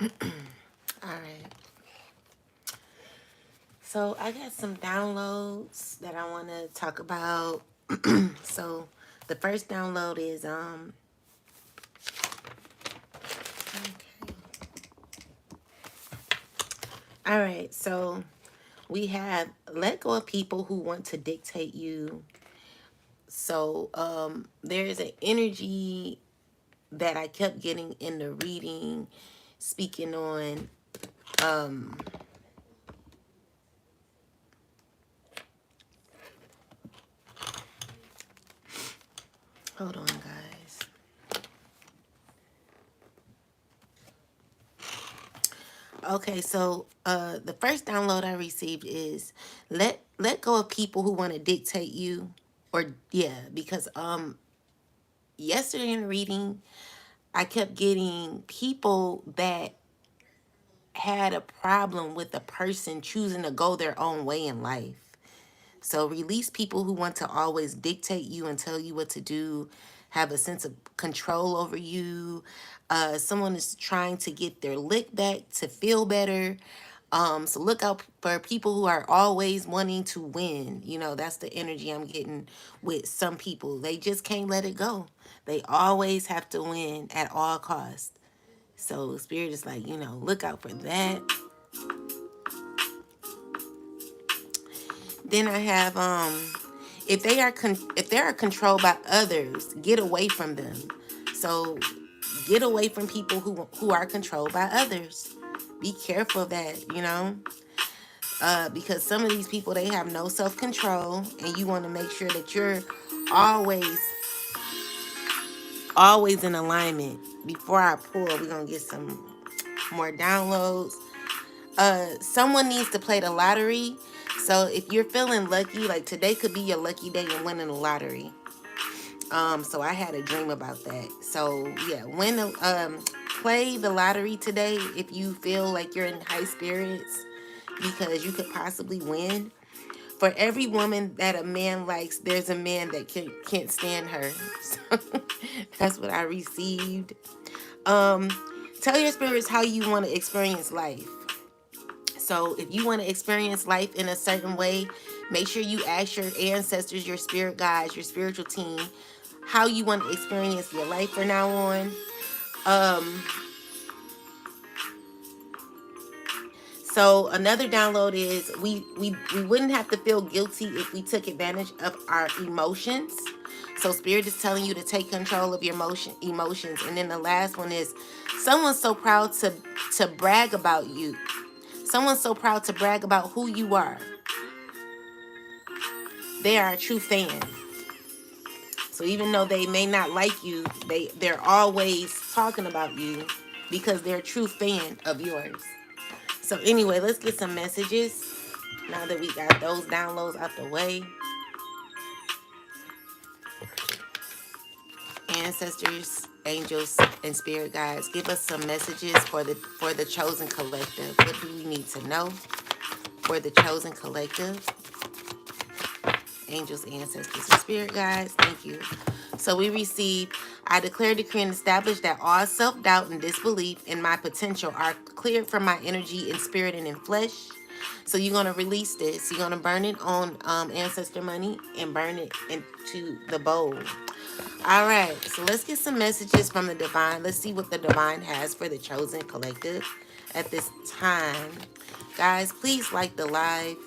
All right. So I got some downloads that I want to talk about. So the first download is okay. All right. So we have let go of people who want to dictate you. So there's an energy that I kept getting in the reading, speaking on um hold on guys. Okay, so the first download I received is let go of people who want to dictate you, or yeah, because yesterday in reading I kept getting people that had a problem with a person choosing to go their own way in life. So release people who want to always dictate you and tell you what to do, have a sense of control over you. Someone is trying to get their lick back to feel better. So look out for people who are always wanting to win. You know, that's the energy I'm getting with some people. They just can't let it go. They always have to win at all costs. So Spirit is like, look out for that. Then I have if they are controlled by others, get away from them. So get away from people who are controlled by others. Be careful of that. Because some of these people, they have no self-control, and you want to make sure that you're always always in alignment. Before I pull, we're gonna get some more downloads. Someone needs to play the lottery. So if you're feeling lucky, like today could be your lucky day and winning the lottery. So I had a dream about that. So yeah, play the lottery today if you feel like you're in high spirits, because you could possibly win. For every woman that a man likes, there's a man that can't stand her. So that's what I received. Um, Tell your spirits how you want to experience life. So if you want to experience life in a certain way, make sure you ask your ancestors, your spirit guides, your spiritual team, how you want to experience your life from now on. Um, so another download is we wouldn't have to feel guilty if we took advantage of our emotions. So Spirit is telling you to take control of your emotions. And then the last one is someone's so proud to brag about you. Someone's so proud to brag about who you are. They are a true fan. So even though they may not like you, they're always talking about you because they're a true fan of yours. So anyway, let's get some messages. Now that we got those downloads out the way. Ancestors, angels, and spirit guides, give us some messages for the chosen collective. What do we need to know for the chosen collective? Angels, ancestors, and spirit guides. Thank you. So we receive, I declare, decree, and establish that all self-doubt and disbelief in my potential are cleared from my energy in spirit and in flesh. So you're going to release this. You're going to burn it on ancestor money and burn it into the bowl. All right. So let's get some messages from the divine. Let's see what the divine has for the chosen collective at this time. Guys, please like the live.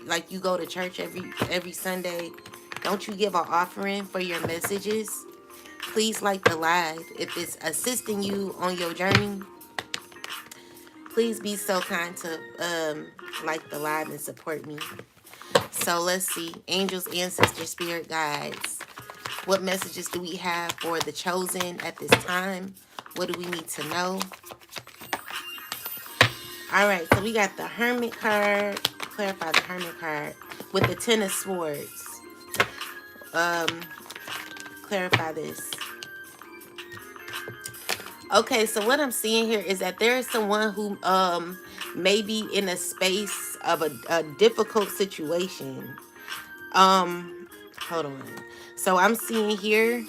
Like you go to church every Sunday. Don't you give an offering for your messages? Please like the live. If it's assisting you on your journey, please be so kind to like the live and support me. So let's see. Angels, ancestors, spirit guides. What messages do we have for the chosen at this time? What do we need to know? All right, so we got the Hermit card. Clarify the Hermit card with the Ten of Swords. Clarify this. Okay, so what I'm seeing here is that there is someone who may be in a space of a difficult situation. Hold on. So I'm seeing here.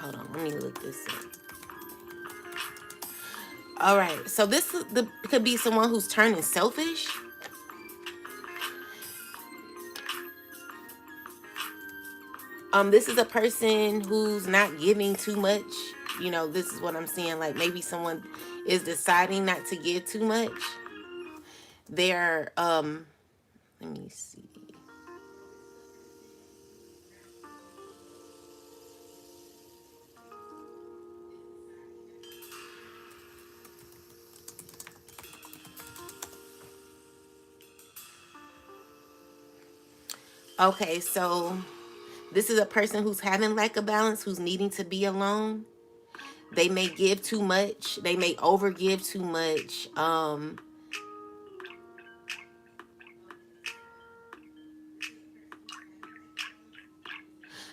Hold on, let me look this up. All right. So this could be someone who's turning selfish. This is a person who's not giving too much. You know, this is what I'm seeing. Like maybe someone is deciding not to give too much. They're let me see. Okay, so this is a person who's having lack of balance, who's needing to be alone. They may give too much. They may overgive too much.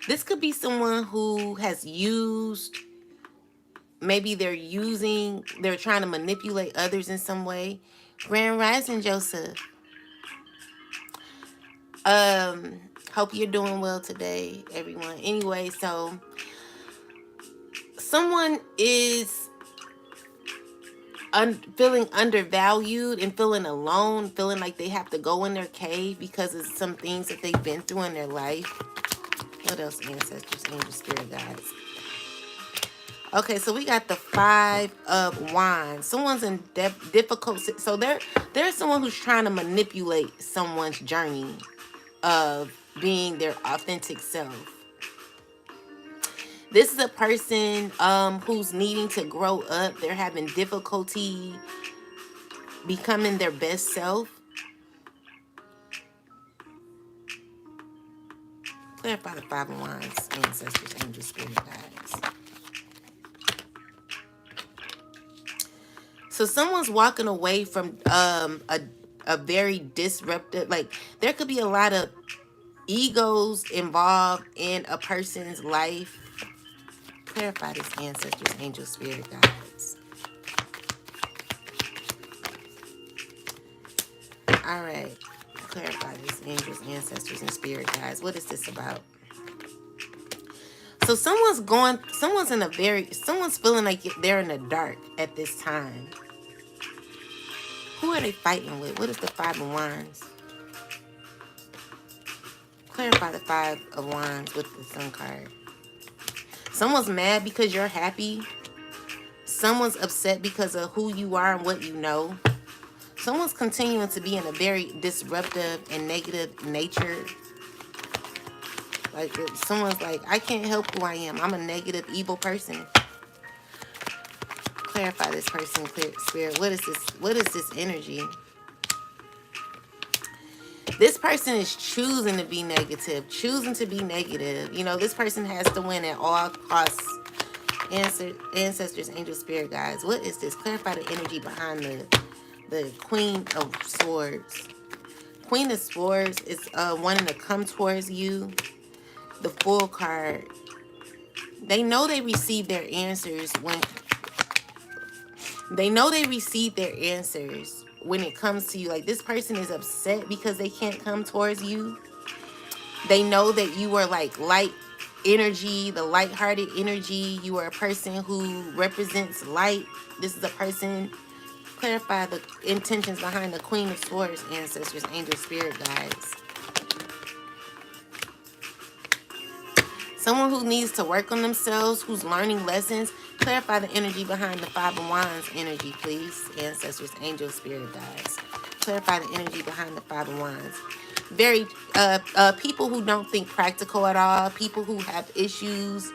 This could be someone who has used, maybe they're trying to manipulate others in some way. Grand Rising, Joseph. Um, Hope you're doing well today, everyone. Anyway, so someone is feeling undervalued and feeling alone, feeling like they have to go in their cave because of some things that they've been through in their life. What else, ancestors, angels, spirit guides? Okay, so we got the 5 of Wands. Someone's in difficult. So there's someone who's trying to manipulate someone's journey of being their authentic self. This is a person who's needing to grow up. They're having difficulty becoming their best self. Clarify the 5 of Wands, ancestors, angels, spirit guides. So someone's walking away from a very disruptive, like there could be a lot of egos involved in a person's life. Clarify this, ancestors, angels, spirit guides. All right. Clarify this, angels, ancestors, and spirit guides. What is this about? So someone's feeling like they're in the dark at this time. Who are they fighting with? What is the 5 of Wands? Clarify the 5 of Wands with the Sun card. Someone's mad because you're happy. Someone's upset because of who you are and what you know. Someone's continuing to be in a very disruptive and negative nature. Like someone's like, I can't help who I am. I'm a negative, evil person. Clarify this person, clear spirit. What is this? What is this energy? This person is choosing to be negative, choosing to be negative. You know, this person has to win at all costs. Ancestors, angel, spirit guides. What is this? Clarify the energy behind the Queen of Swords. Queen of Swords is wanting to come towards you. The Fool card. They know they received their answers when it comes to you. Like this person is upset because they can't come towards you. They know that you are like light energy, the light-hearted energy. You are a person who represents light. This is a person. Clarify the intentions behind the Queen of Swords, ancestors, angels, spirit guides. Someone who needs to work on themselves, who's learning lessons. Clarify the energy behind the 5 of Wands energy, please. Ancestors, angels, spirit guides. Clarify the energy behind the 5 of Wands. Very, people who don't think practical at all. People who have issues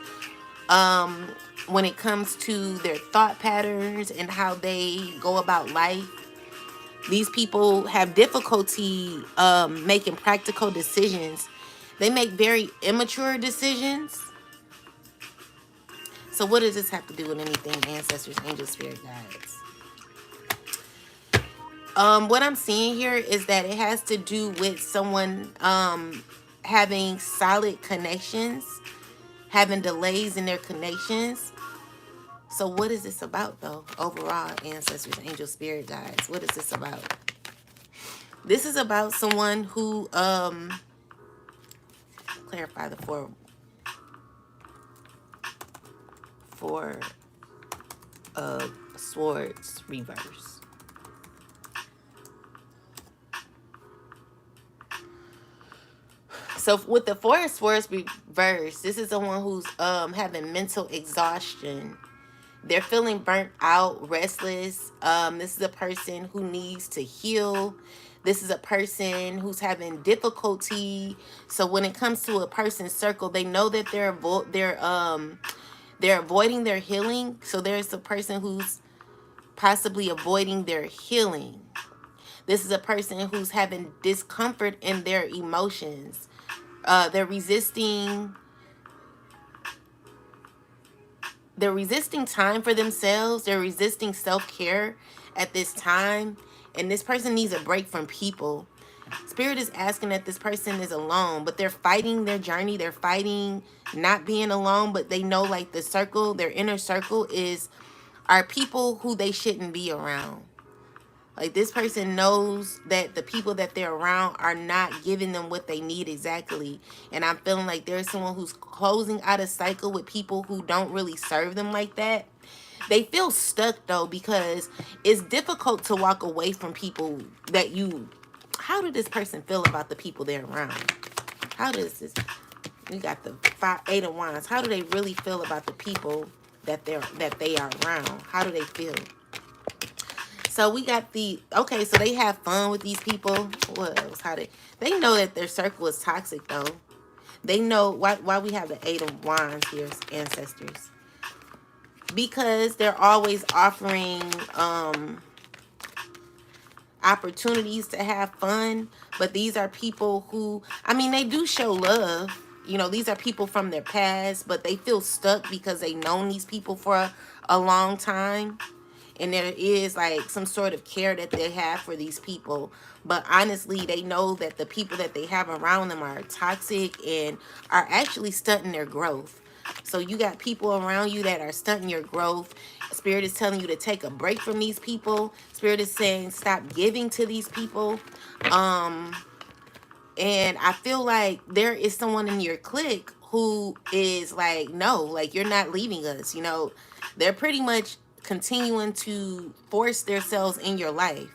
when it comes to their thought patterns and how they go about life. These people have difficulty making practical decisions. They make very immature decisions. So what does this have to do with anything, ancestors, angels, spirit guides? What I'm seeing here is that it has to do with someone having solid connections, having delays in their connections. So what is this about, though? Overall, ancestors, angels, spirit guides. What is this about? This is about someone who clarify the four of Swords reverse. So with the Four of Swords reverse, this is someone who's having mental exhaustion. They're feeling burnt out, restless. This is a person who needs to heal. This is a person who's having difficulty. So when it comes to a person's circle, they know that they're avoiding their healing. So there's a person who's possibly avoiding their healing. This is a person who's having discomfort in their emotions. They're resisting time for themselves. They're resisting self-care at this time. And this person needs a break from people. Spirit is asking that this person is alone, but they're fighting their journey. They're fighting not being alone, but they know like the circle, their inner circle are people who they shouldn't be around. Like this person knows that the people that they're around are not giving them what they need exactly. And I'm feeling like there's someone who's closing out a cycle with people who don't really serve them like that. They feel stuck though, because it's difficult to walk away from people that you... How did this person feel about the people they're around? How does this... We got the Eight of Wands. How do they really feel about the people that they are around? How do they feel? So we got okay, so they have fun with these people. What else? They know that their circle is toxic though. They know why we have the Eight of Wands here, ancestors. Because they're always offering opportunities to have fun, but these are people who, I mean, they do show love. You know, these are people from their past, but they feel stuck because they've known these people for a long time. And there is like some sort of care that they have for these people. But honestly, they know that the people that they have around them are toxic and are actually stunting their growth. So you got people around you that are stunting your growth. Spirit is telling you to take a break from these people. Spirit is saying stop giving to these people. And I feel like there is someone in your clique who is like, no, like you're not leaving us. You know, they're pretty much continuing to force themselves in your life.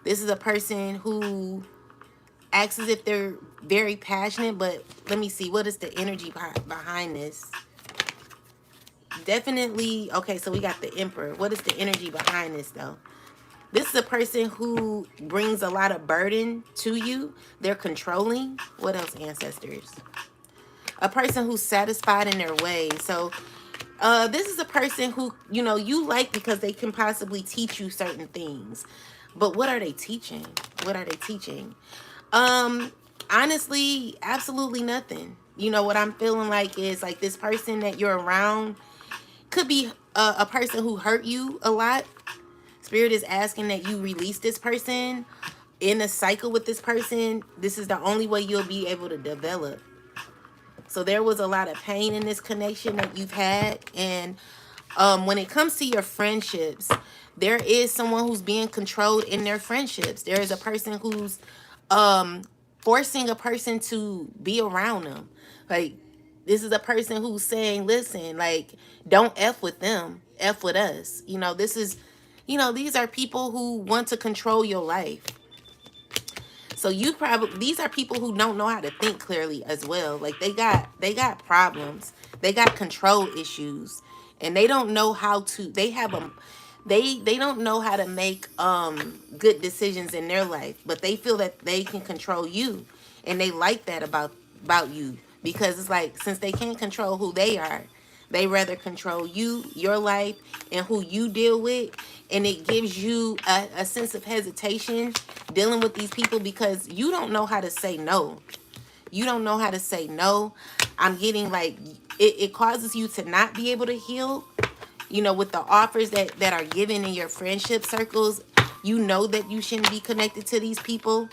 This is a person who acts as if they're very passionate, but let me see, what is the energy behind this? Definitely, okay, so we got the Emperor. What is the energy behind this though? This is a person who brings a lot of burden to you. They're controlling. What else, ancestors? A person who's satisfied in their ways. So this is a person who, you know, you like because they can possibly teach you certain things. But what are they teaching? What are they teaching? Honestly, absolutely nothing. You know, what I'm feeling like is like this person that you're around could be a person who hurt you a lot. Spirit is asking that you release this person in a cycle with this person. This is the only way you'll be able to develop. So there was a lot of pain in this connection that you've had. And when it comes to your friendships, there is someone who's being controlled in their friendships. There is a person who's forcing a person to be around them. Like, this is a person who's saying, listen, like, don't F with them, F with us. You know, this is, you know, these are people who want to control your life. So these are people who don't know how to think clearly as well. Like they got problems. They got control issues. And they don't know how to, they don't know how to make good decisions in their life, but they feel that they can control you. And they like that about you, because it's like, since they can't control who they are, they rather control you, your life, and who you deal with. And it gives you a sense of hesitation dealing with these people because you don't know how to say no. You don't know how to say no. I'm getting like, it causes you to not be able to heal. You know, with the offers that are given in your friendship circles, you know that you shouldn't be connected to these people.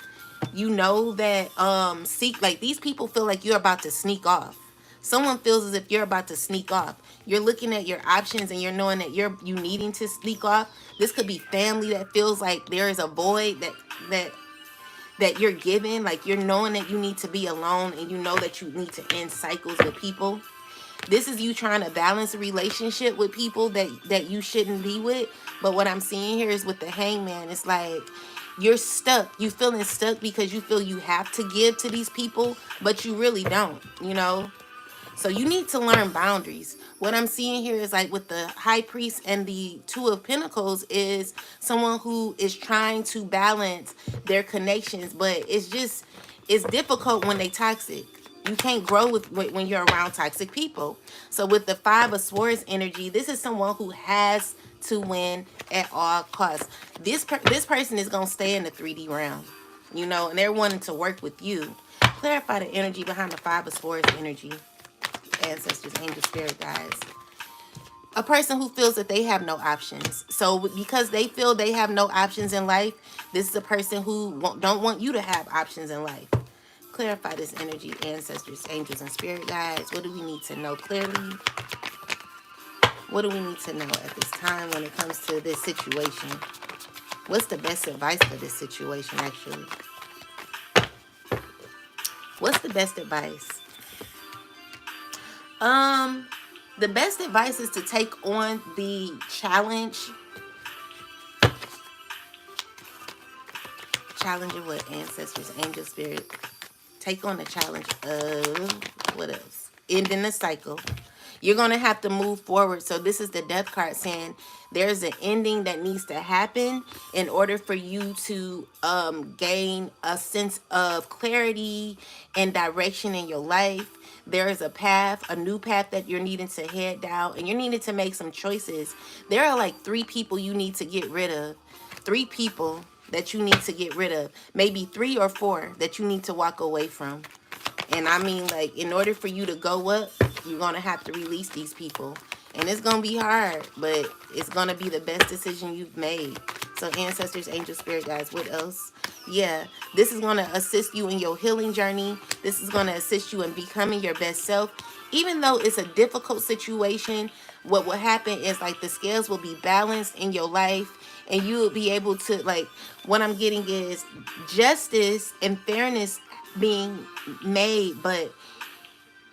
You know that these people feel like you're about to sneak off. Someone feels as if you're about to sneak off. You're looking at your options and you're knowing that you needing to sneak off. This could be family that feels like there is a void that you're given. Like you're knowing that you need to be alone and you know that you need to end cycles with people. This is you trying to balance a relationship with people that you shouldn't be with. But what I'm seeing here is with the hangman, it's like you're stuck. You feeling stuck because you feel you have to give to these people, but you really don't, you know? So you need to learn boundaries. What I'm seeing here is like with the high priest and the two of pentacles is someone who is trying to balance their connections, but it's difficult when they toxic. You can't grow when you're around toxic people. So with the five of swords energy, this is someone who has to win at all costs. This person is gonna stay in the 3D realm, you know, and they're wanting to work with you. Clarify the energy behind the five of swords energy. Ancestors, angel, spirit guides. A person who feels that they have no options. So because they feel they have no options in life, this is a person who don't want you to have options in life. Clarify this energy, ancestors, angels, and spirit guides. What do we need to know clearly? What do we need to know at this time when it comes to this situation? What's the best advice for this situation, actually? What's the best advice? The best advice is to take on the challenge. Challenge of what? Ancestors, angel, spirit. Take on the challenge of what else? Ending the cycle. You're going to have to move forward. So this is the death card saying there's an ending that needs to happen in order for you to gain a sense of clarity and direction in your life. There is a path, a new path that you're needing to head down, and you're needing to make some choices. There are like 3 people you need to get rid of. 3 people that you need to get rid of. Maybe 3 or 4 that you need to walk away from. And I mean, like, in order for you to go up, you're going to have to release these people. And it's going to be hard, but it's going to be the best decision you've made. So ancestors, angel, spirit guides, what else? Yeah, this is going to assist you in your healing journey. This is going to assist you in becoming your best self. Even though it's a difficult situation, what will happen is like the scales will be balanced in your life. And you will be able to, like, what I'm getting is justice and fairness being made, but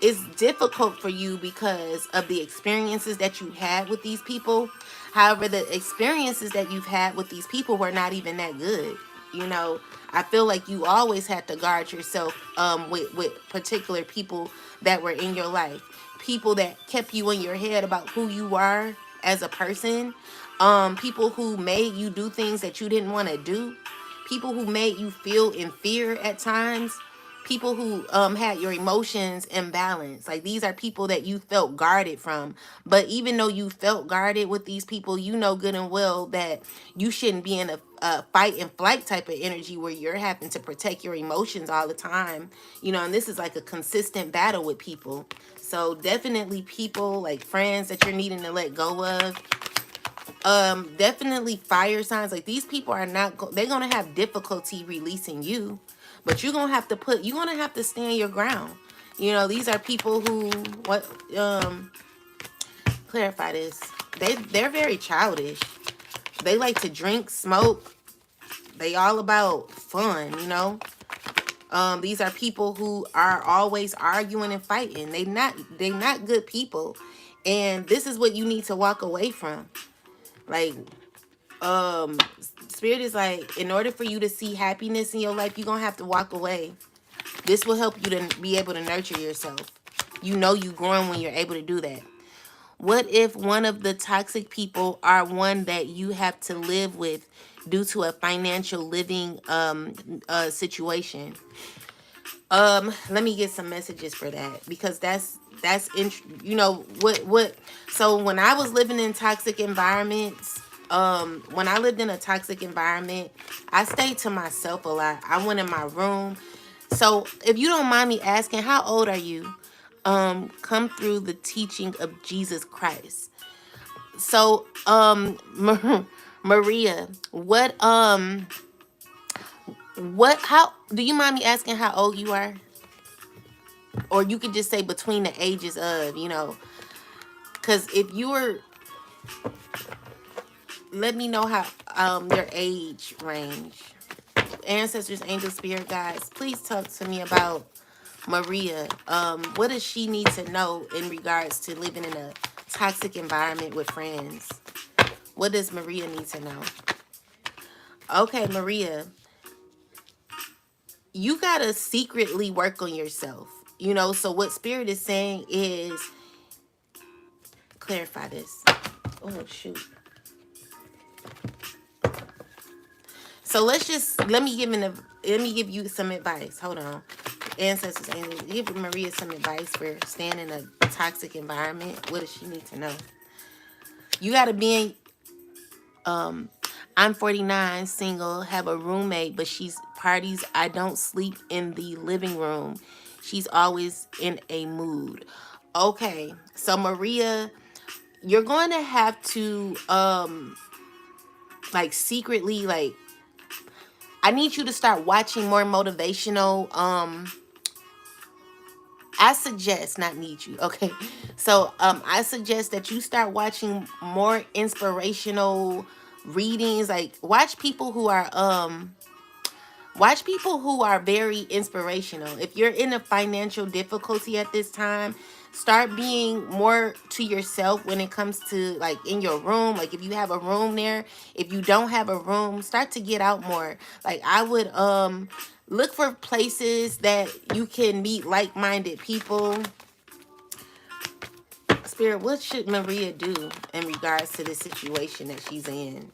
it's difficult for you because of the experiences that you had with these people. However, the experiences that you've had with these people were not even that good. You know, I feel like you always had to guard yourself with particular people that were in your life. People that kept you in your head about who you are as a person. People who made you do things that you didn't want to do. People who made you feel in fear at times. People who had your emotions imbalanced. Like, these are people that you felt guarded from. But even though you felt guarded with these people, you know good and well that you shouldn't be in a fight and flight type of energy where you're having to protect your emotions all the time. You know, and this is like a consistent battle with people. So definitely people, like friends that you're needing to let go of. Definitely fire signs. Like, these people are not, they're going to have difficulty releasing you. But you're going to have to stand your ground. You know, these are people who, clarify this. They're very childish. They like to drink, smoke. They all about fun, you know. These are people who are always arguing and fighting. They not good people. And this is what you need to walk away from. Like, spirit is like, in order for you to see happiness in your life, you're going to have to walk away. This will help you to be able to nurture yourself. You know you growing when you're able to do that. What if one of the toxic people are one that you have to live with due to a financial living situation? Let me get some messages for that, because that's you know what. So when I was living in toxic environments, when I lived in a toxic environment, I stayed to myself a lot. I went in my room. So if you don't mind me asking, how old are you? Come through the teaching of Jesus Christ. So, Maria, how do you mind me asking how old you are? Or you could just say between the ages of, you know, because if you were, let me know how your age range. Ancestors, angels, spirit guides, please talk to me about Maria, what does she need to know in regards to living in a toxic environment with friends? What does Maria need to know? Okay, Maria, you gotta secretly work on yourself. You know, so what Spirit is saying is, clarify this. Oh, shoot. So let me give you some advice. Hold on. Ancestors, angels, give Maria some advice for staying in a toxic environment. What does she need to know? You gotta be in, I'm 49, single, have a roommate, but she's parties. I don't sleep in the living room. She's always in a mood. Okay, so Maria, you're going to have to like secretly, like, I need you to start watching more motivational I suggest, not need you, okay? So I suggest that you start watching more inspirational readings. Like, watch people who are very inspirational. If you're in a financial difficulty at this time, start being more to yourself when it comes to, like, in your room. Like, if you have a room there, if you don't have a room, start to get out more. Like, I would look for places that you can meet like-minded people. Spirit, what should Maria do in regards to the situation that she's in?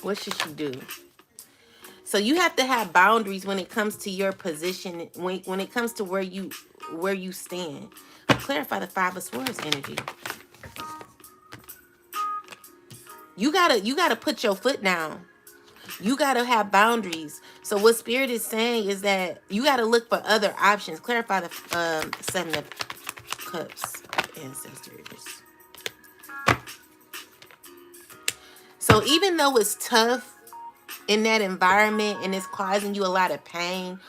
What should she do? So you have to have boundaries when it comes to your position, when it comes to where you stand. Clarify the Five of Swords energy. You gotta put your foot down. You gotta have boundaries. So what Spirit is saying is that you gotta look for other options. Clarify the Seven of Cups, ancestors. So even though it's tough in that environment and it's causing you a lot of pain,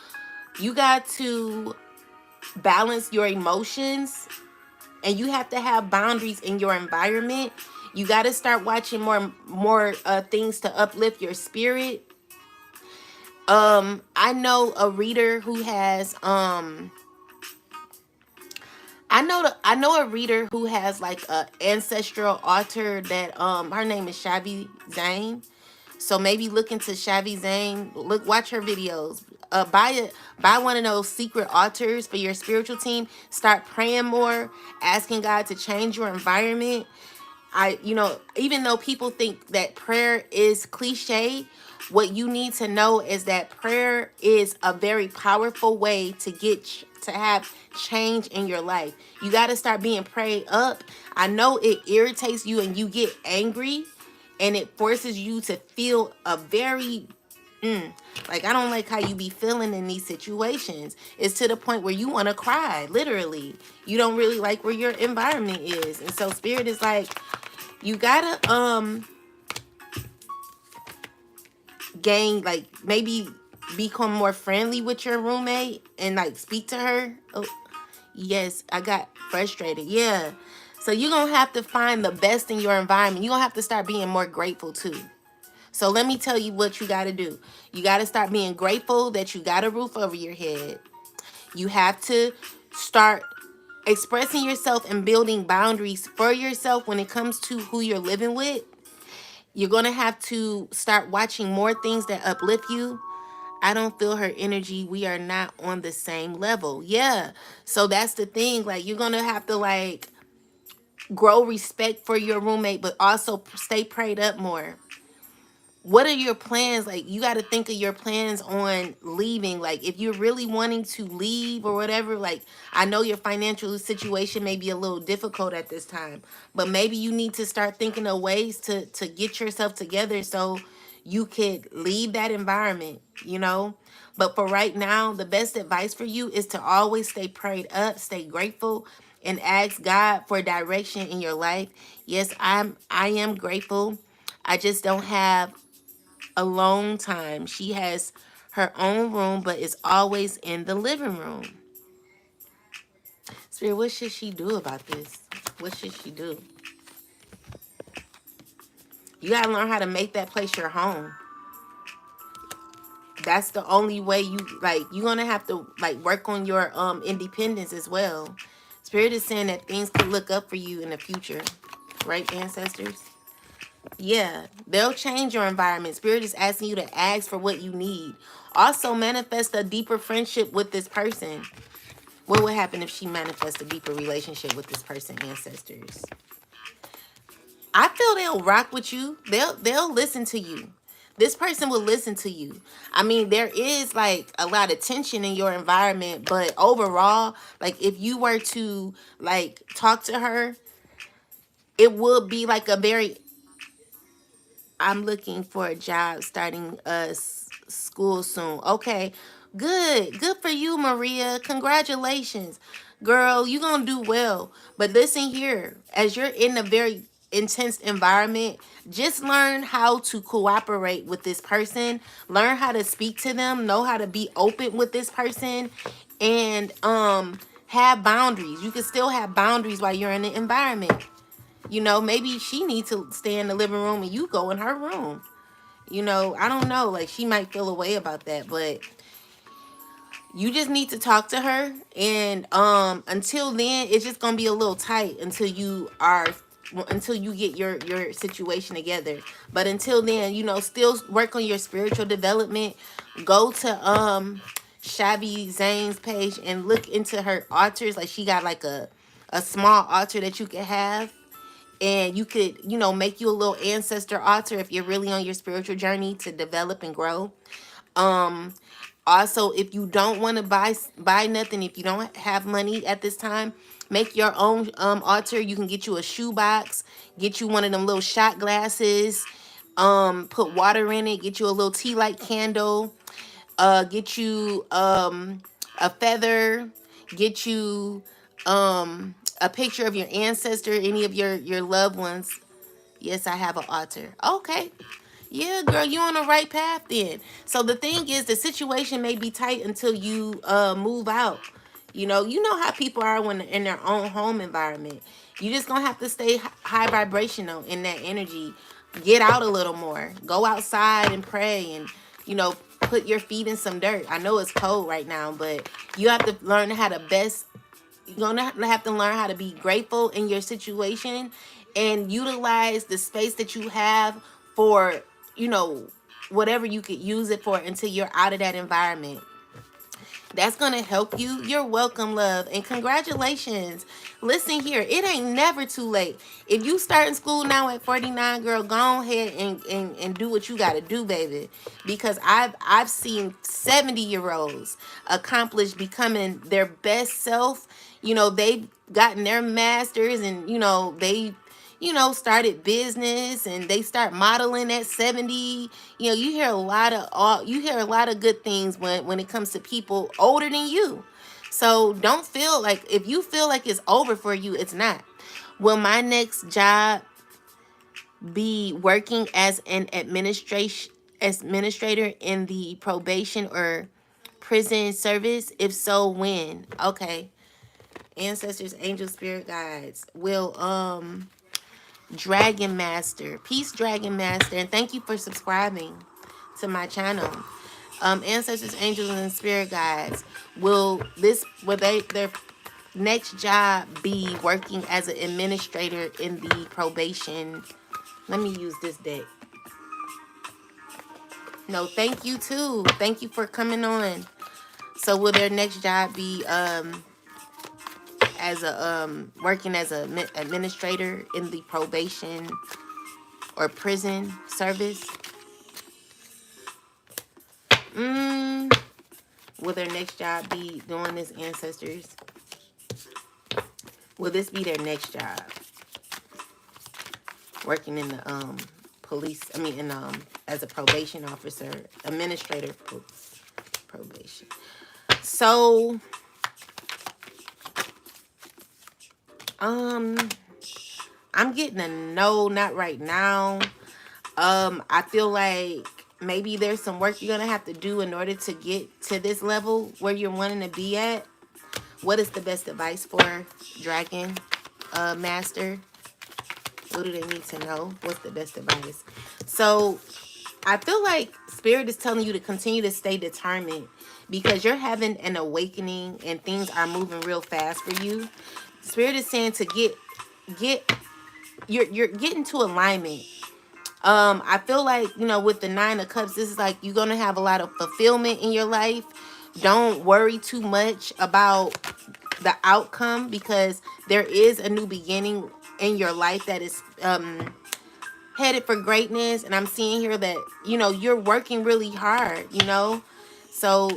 you got to balance your emotions, and you have to have boundaries in your environment. You got to start watching more things to uplift your spirit. I know a reader who has I know a reader who has like a ancestral altar that her name is Shavi Zane. So maybe look into Shavi Zane. Watch her videos. Buy one of those secret altars for your spiritual team. Start praying more, asking God to change your environment. Even though people think that prayer is cliche, what you need to know is that prayer is a very powerful way to have change in your life. You got to start being prayed up. I know it irritates you and you get angry, and it forces you to feel a very like, I don't like how you be feeling in these situations. It's to the point where you want to cry, literally. You don't really like where your environment is. And so Spirit is like, you gotta gain, like, maybe become more friendly with your roommate and like speak to her. Oh, yes, I got frustrated. Yeah. So you're gonna have to find the best in your environment. You're gonna have to start being more grateful too. So let me tell you what you got to do. You got to start being grateful that you got a roof over your head. You have to start expressing yourself and building boundaries for yourself when it comes to who you're living with. You're going to have to start watching more things that uplift you. I don't feel her energy. We are not on the same level. Yeah. So that's the thing. Like, you're going to have to, like, grow respect for your roommate, but also stay prayed up more. What are your plans? Like, you got to think of your plans on leaving. Like, if you're really wanting to leave or whatever, like, I know your financial situation may be a little difficult at this time, but maybe you need to start thinking of ways to get yourself together so you could leave that environment. But for right now, the best advice for you is to always stay prayed up, stay grateful, and ask God for direction in your life. Yes, I am grateful. I just don't have alone time. She has her own room, but is always in the living room. Spirit, what should she do about this? What should she do? You gotta learn how to make that place your home. That's the only way you, like, you're gonna have to like work on your independence as well. Spirit is saying that things could look up for you in the future, right, ancestors? Yeah, they'll change your environment. Spirit is asking you to ask for what you need. Also, manifest a deeper friendship with this person. What would happen if she manifests a deeper relationship with this person, ancestors? I feel they'll rock with you. They'll listen to you. This person will listen to you. I mean, there is like a lot of tension in your environment, but overall, like if you were to like talk to her, it would be like a very, I'm looking for a job starting school soon. Okay, good. Good for you, Maria. Congratulations. Girl, you going to do well. But listen here, as you're in a very intense environment, just learn how to cooperate with this person. Learn how to speak to them. Know how to be open with this person. And have boundaries. You can still have boundaries while you're in the environment. You know, maybe she needs to stay in the living room and you go in her room. You know, I don't know. Like, she might feel a way about that, but you just need to talk to her. And until then, it's just gonna be a little tight until you get your situation together. But until then, you know, still work on your spiritual development. Go to Shabby Zane's page and look into her altars. Like, she got like a small altar that you can have, and you could, you know, make you a little ancestor altar if you're really on your spiritual journey to develop and grow. Um, Also, if you don't want to buy nothing, if you don't have money at this time, make your own altar. You can get you a shoebox, get you one of them little shot glasses, put water in it, get you a little tea light candle, get you a feather, get you a picture of your ancestor, any of your loved ones. Yes, I have an altar. Okay. Yeah, girl, you on the right path then. So the thing is, the situation may be tight until you move out. You know how people are when they're in their own home environment. You just gonna have to stay high vibrational in that energy. Get out a little more. Go outside and pray, and put your feet in some dirt. I know it's cold right now, but you have to learn how to best. You're gonna have to learn how to be grateful in your situation and utilize the space that you have for, you know, whatever you could use it for until you're out of that environment. That's going to help you. You're welcome, love. And congratulations. Listen here, it ain't never too late. If you start in school now at 49, girl, go ahead and do what you got to do, baby. Because I've seen 70-year-olds accomplish becoming their best self. They've gotten their masters, and, they started business, and they start modeling at 70. You hear a lot of good things when it comes to people older than you. So don't feel like, if you feel like it's over for you, it's not. Will my next job be working as an administrator in the probation or prison service? If so, when? Okay. Ancestors, angel, spirit guides. Will Dragon Master. Peace, Dragon Master. And thank you for subscribing to my channel. Ancestors, angels, and spirit guides. Will their next job be working as an administrator in the probation? Let me use this deck. No, thank you too. Thank you for coming on. So will their next job be as a working as a administrator in the probation or prison service? Will their next job be doing this, ancestors? Will this be their next job? Working in the police, as a probation officer, administrator, probation. So, I'm getting a no, not right now. I feel like maybe there's some work you're going to have to do in order to get to this level where you're wanting to be at. What is the best advice for Dragon Master? What do they need to know? What's the best advice? So, I feel like Spirit is telling you to continue to stay determined because you're having an awakening and things are moving real fast for you. Spirit is saying to get you're getting to alignment. I feel like, you know, with the 9 of Cups, this is like you're gonna have a lot of fulfillment in your life. Don't worry too much about the outcome because there is a new beginning in your life that is headed for greatness. And I'm seeing here that, you know, you're working really hard, you know. So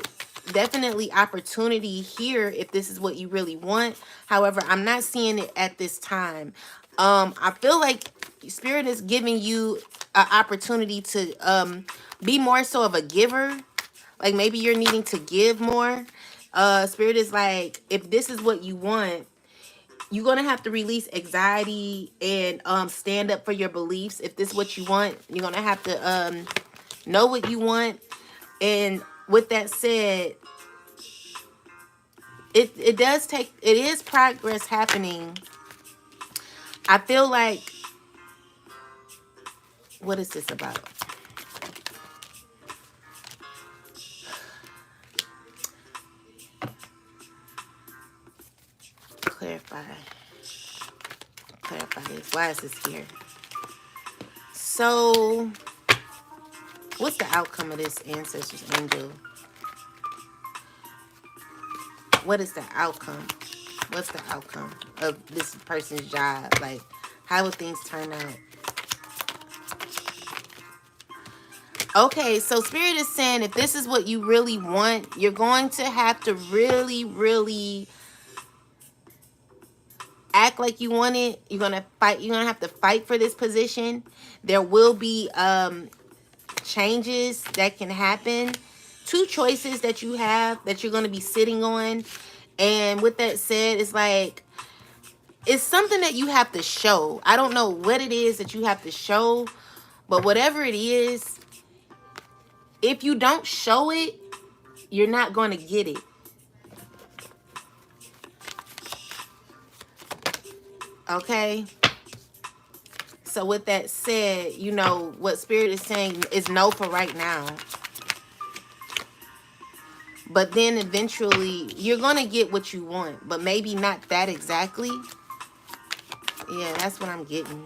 definitely opportunity here if this is what you really want. However, I'm not seeing it at this time. I feel like Spirit is giving you an opportunity to be more so of a giver. Like maybe you're needing to give more. Spirit is like, if this is what you want, you're gonna have to release anxiety and stand up for your beliefs. If this is what you want, you're gonna have to know what you want. And with that said, it does take, it is progress happening. I feel like, what is this about? Clarify this. Why is this here? So what's the outcome of this, ancestors angel? What is the outcome? What's the outcome of this person's job? Like, how will things turn out? Okay, so Spirit is saying if this is what you really want, you're going to have to really, really act like you want it. You're gonna fight. You're gonna have to fight for this position. There will be changes that can happen. 2 choices that you have that you're gonna be sitting on. And with that said, it's like it's something that you have to show. I don't know what it is that you have to show, but whatever it is, if you don't show it, you're not going to get it. Okay? So with that said, you know, what Spirit is saying is no for right now. But then eventually, you're going to get what you want, but maybe not that exactly. Yeah, that's what I'm getting.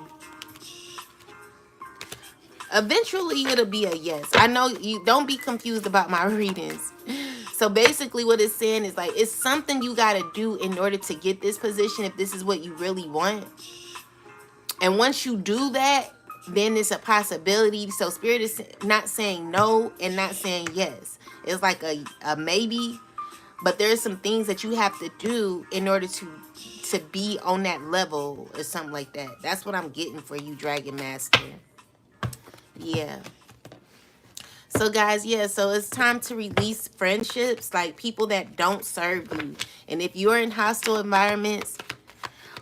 Eventually, it'll be a yes. I know you don't be confused about my readings. So basically what it's saying is like, it's something you got to do in order to get this position if this is what you really want. And once you do that, then it's a possibility. So Spirit is not saying no and not saying yes. It's like a maybe. But there's some things that you have to do in order to be on that level or something like that. That's what I'm getting for you, Dragon Master. Yeah. So guys, yeah, so it's time to release friendships, like people that don't serve you. And if you're in hostile environments,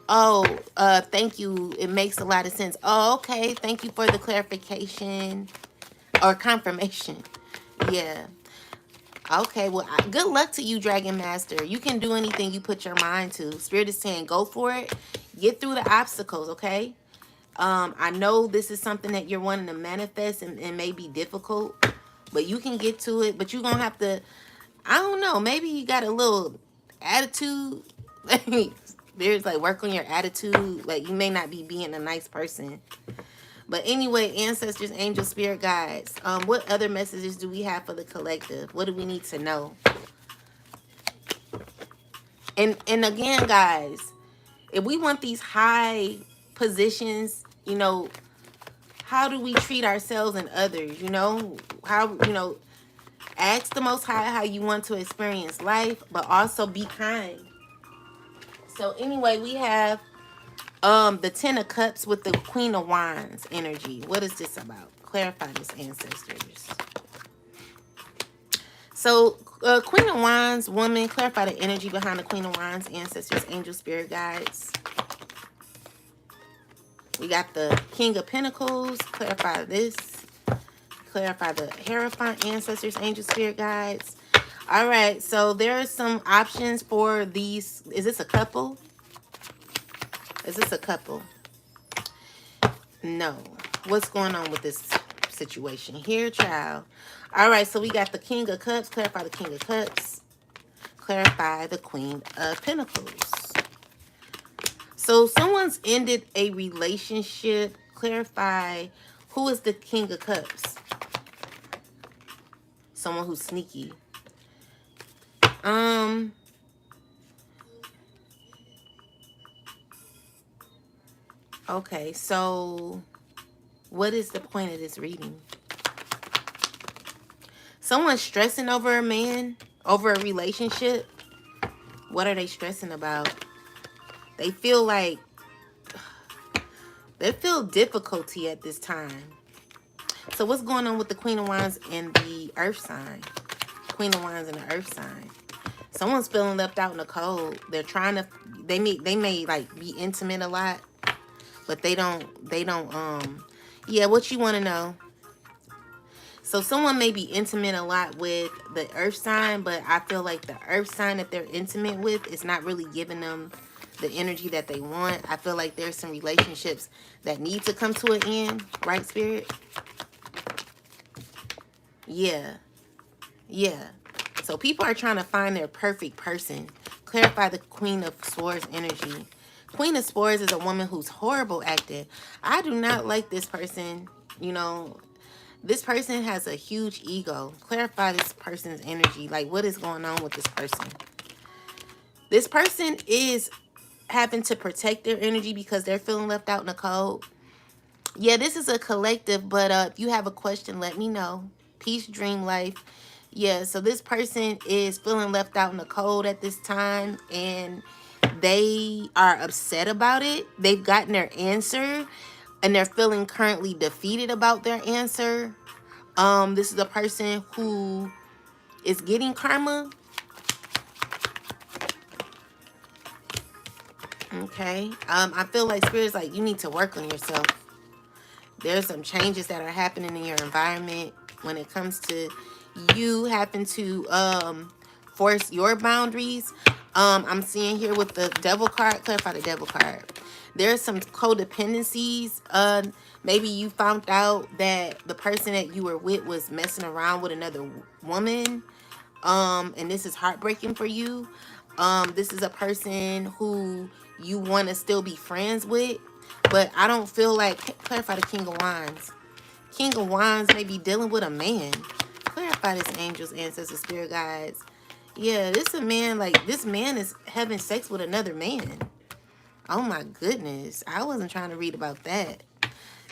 thank you. It makes a lot of sense. Oh, okay. Thank you for the clarification or confirmation. Yeah. Okay, well, good luck to you, Dragon Master. You can do anything you put your mind to. Spirit is saying go for it. Get through the obstacles, okay? I know this is something that you're wanting to manifest and may be difficult, but you can get to it. But you're going to have to, I don't know, maybe you got a little attitude. Spirit's like, work on your attitude. Like, you may not be being a nice person. But anyway, ancestors, angels, spirit guides, what other messages do we have for the collective? What do we need to know? And again, guys, if we want these high positions, you know, how do we treat ourselves and others? You know, how, you know, ask the Most High how you want to experience life, but also be kind. So anyway, we have the 10 of Cups with the Queen of Wands energy. What is this about? Clarify this, ancestors. So, Queen of Wands, woman, clarify the energy behind the Queen of Wands, ancestors, angel, spirit guides. We got the King of Pentacles. Clarify this. Clarify the Hierophant, ancestors, angel, spirit guides. All right, so there are some options for these. Is this a couple? Is this a couple? No. What's going on with this situation here, child. All right, so we got the King of Cups. Clarify the King of Cups. Clarify the Queen of Pentacles. So someone's ended a relationship. Clarify who is the King of Cups. Someone who's sneaky. Okay, so what is the point of this reading? Someone's stressing over a man, over a relationship. What are they stressing about? They feel like they feel difficulty at this time. So what's going on with the Queen of Wands and the Earth sign? Queen of Wands and the Earth sign. Someone's feeling left out in the cold. They're trying to, they may like be intimate a lot, but they don't, yeah, what you want to know? So someone may be intimate a lot with the Earth sign, but I feel like the Earth sign that they're intimate with is not really giving them the energy that they want. I feel like there's some relationships that need to come to an end, right, Spirit? Yeah. Yeah. So people are trying to find their perfect person. Clarify the Queen of Swords energy. Queen of Swords is a woman who's horrible acting. I do not like this person. You know, this person has a huge ego. Clarify this person's energy. Like, what is going on with this person? This person is having to protect their energy because they're feeling left out in the cold. Yeah, this is a collective, but if you have a question, let me know. Peace, dream life. Yeah, so this person is feeling left out in the cold at this time, and they are upset about it. They've gotten their answer, and they're feeling currently defeated about their answer. This is a person who is getting karma. Okay. I feel like Spirit's like, you need to work on yourself. There's some changes that are happening in your environment when it comes to you having to force your boundaries. I'm seeing here with the Devil card, clarify the Devil card. There's some codependencies. Maybe you found out that the person that you were with was messing around with another woman. And this is heartbreaking for you. This is a person who you want to still be friends with, but I don't feel like, clarify the King of Wands. King of Wands may be dealing with a man. Clarify this, angels, ancestors, spirit guides. Yeah, this is a man, like, this man is having sex with another man. Oh my goodness. I wasn't trying to read about that.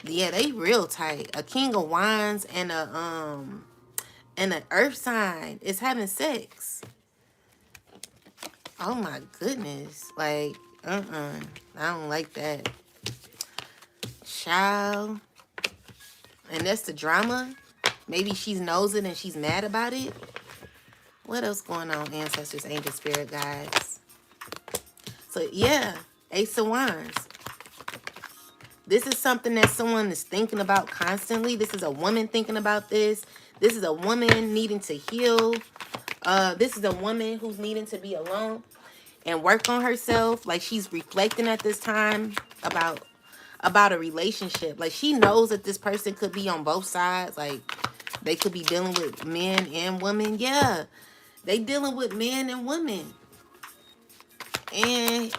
Yeah, they real tight. A King of Wands and an earth sign is having sex. Oh my goodness. Like, I don't like that. Child. And that's the drama. Maybe she knows it and she's mad about it. What else going on, ancestors, angels, spirit guides? So yeah, Ace of Wands. This is something that someone is thinking about constantly. This is a woman thinking about this. This is a woman needing to heal. This is a woman who's needing to be alone and work on herself. Like, she's reflecting at this time about a relationship. Like, she knows that this person could be on both sides. Like, they could be dealing with men and women. Yeah, they dealing with men and women. And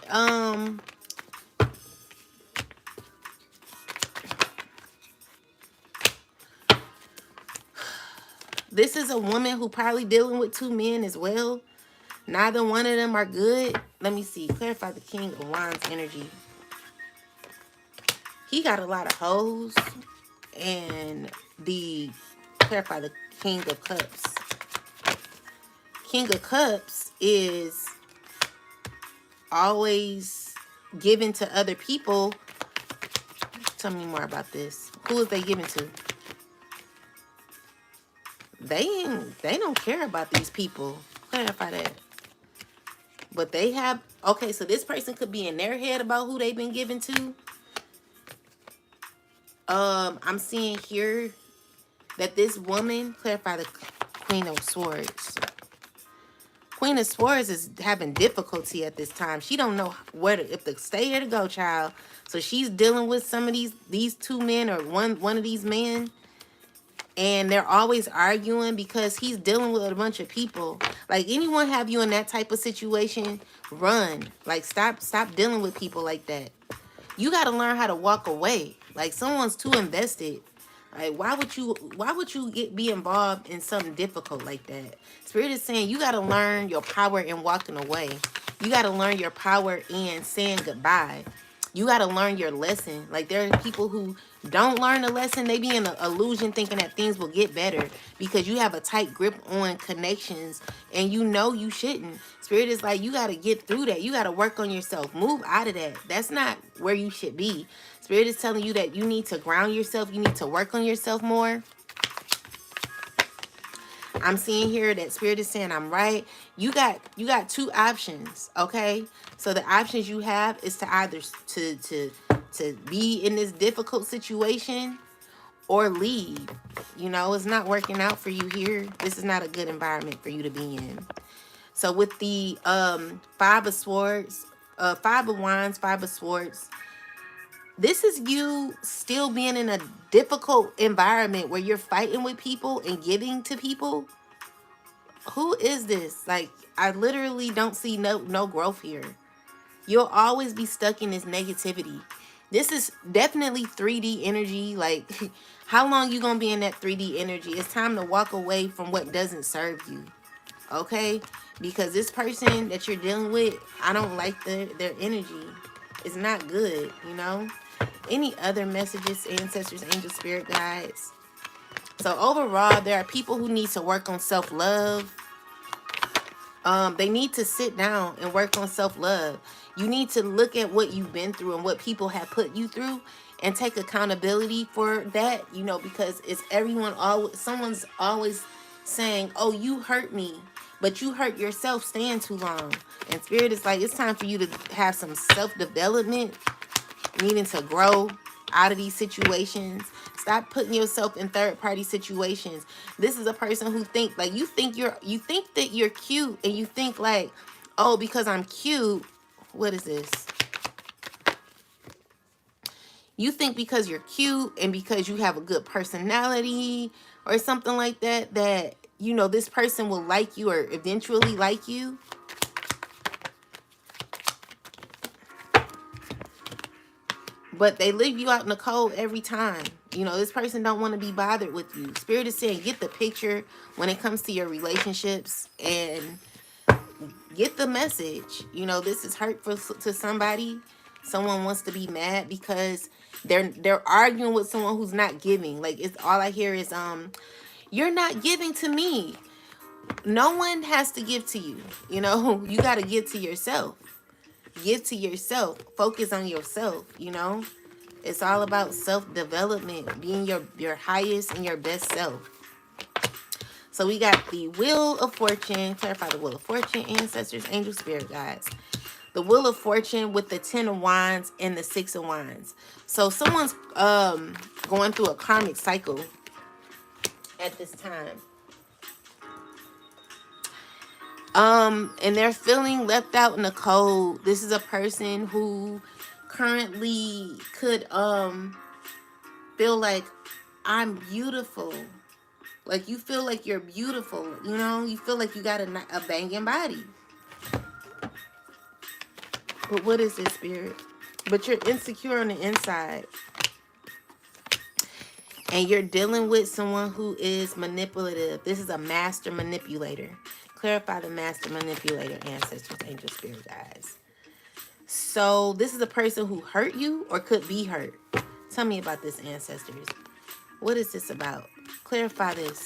this is a woman who probably dealing with two men as well. Neither one of them are good. Let me see. Clarify the King of Wands energy. He got a lot of hoes. And clarify the King of Cups. King of Cups is always given to other people. Tell me more about this. Who is they giving to? They don't care about these people. Clarify that. But they have, okay, so this person could be in their head about who they've been given to. I'm seeing here that this woman, clarify the Queen of Swords. Queen of Swords is having difficulty at this time. She don't know where to, if to stay or to go, child. So she's dealing with some of these two men or one of these men. and they're always arguing because he's dealing with a bunch of people. Like, anyone have you in that type of situation, run. Like, stop dealing with people like that. You got to learn how to walk away. Like, someone's too invested. Like, why would you be involved in something difficult like that? Spirit is saying you got to learn your power in walking away. You got to learn your power in saying goodbye. You got to learn your lesson. Like, there are people who don't learn the lesson. They be in an illusion thinking that things will get better because you have a tight grip on connections and you know you shouldn't. Spirit is like, you got to get through that. You got to work on yourself. Move out of that. That's not where you should be. Spirit is telling you that you need to ground yourself. You need to work on yourself more. I'm seeing here that Spirit is saying I'm right. You got two options, okay? So the options you have is to either to be in this difficult situation or leave. You know, it's not working out for you here. This is not a good environment for you to be in. So with the Five of Swords, Five of Wands, Five of Swords, this is you still being in a difficult environment where you're fighting with people and giving to people. Who is this? Like, I literally don't see no growth here. You'll always be stuck in this negativity. This is definitely 3D energy. Like, how long you gonna be in that 3D energy? It's time to walk away from what doesn't serve you. Okay? Because this person that you're dealing with, I don't like their energy. It's not good, you know? Any other messages, ancestors, angel, spirit guides? So overall, there are people who need to work on self-love. They need to sit down and work on self-love. You need to look at what you've been through and what people have put you through and take accountability for that, you know, because it's someone's always saying, oh, you hurt me, but you hurt yourself staying too long. And Spirit is like, it's time for you to have some self-development, needing to grow out of these situations. Stop putting yourself in third-party situations. This is a person who think like you think that you're cute, and you think like, oh, because I'm cute. What is this? You think because you're cute and because you have a good personality or something like that, that, you know, this person will like you or eventually like you. But they leave you out in the cold every time. You know, this person don't want to be bothered with you. Spirit is saying, get the picture when it comes to your relationships and get the message. You know, this is hurtful to somebody. Someone wants to be mad because they're arguing with someone who's not giving. Like, it's all I hear is, you're not giving to me. No one has to give to you. You know, you got to give to yourself. Give to yourself. Focus on yourself, you know. It's all about self-development, being your highest and your best self. So we got the Wheel of Fortune. Clarify the Wheel of Fortune, ancestors, angels, spirit guides. The Wheel of Fortune with the 10 of Wands and the 6 of Wands. So someone's going through a karmic cycle at this time. And they're feeling left out in the cold. This is a person who currently could feel like, I'm beautiful. Like, you feel like you're beautiful, you know? You feel like you got a banging body. But what is this, Spirit? But you're insecure on the inside. And you're dealing with someone who is manipulative. This is a master manipulator. Clarify the master manipulator, ancestors, angel, spirit guides. So this is a person who hurt you or could be hurt. Tell me about this, ancestors. What is this about? Clarify this.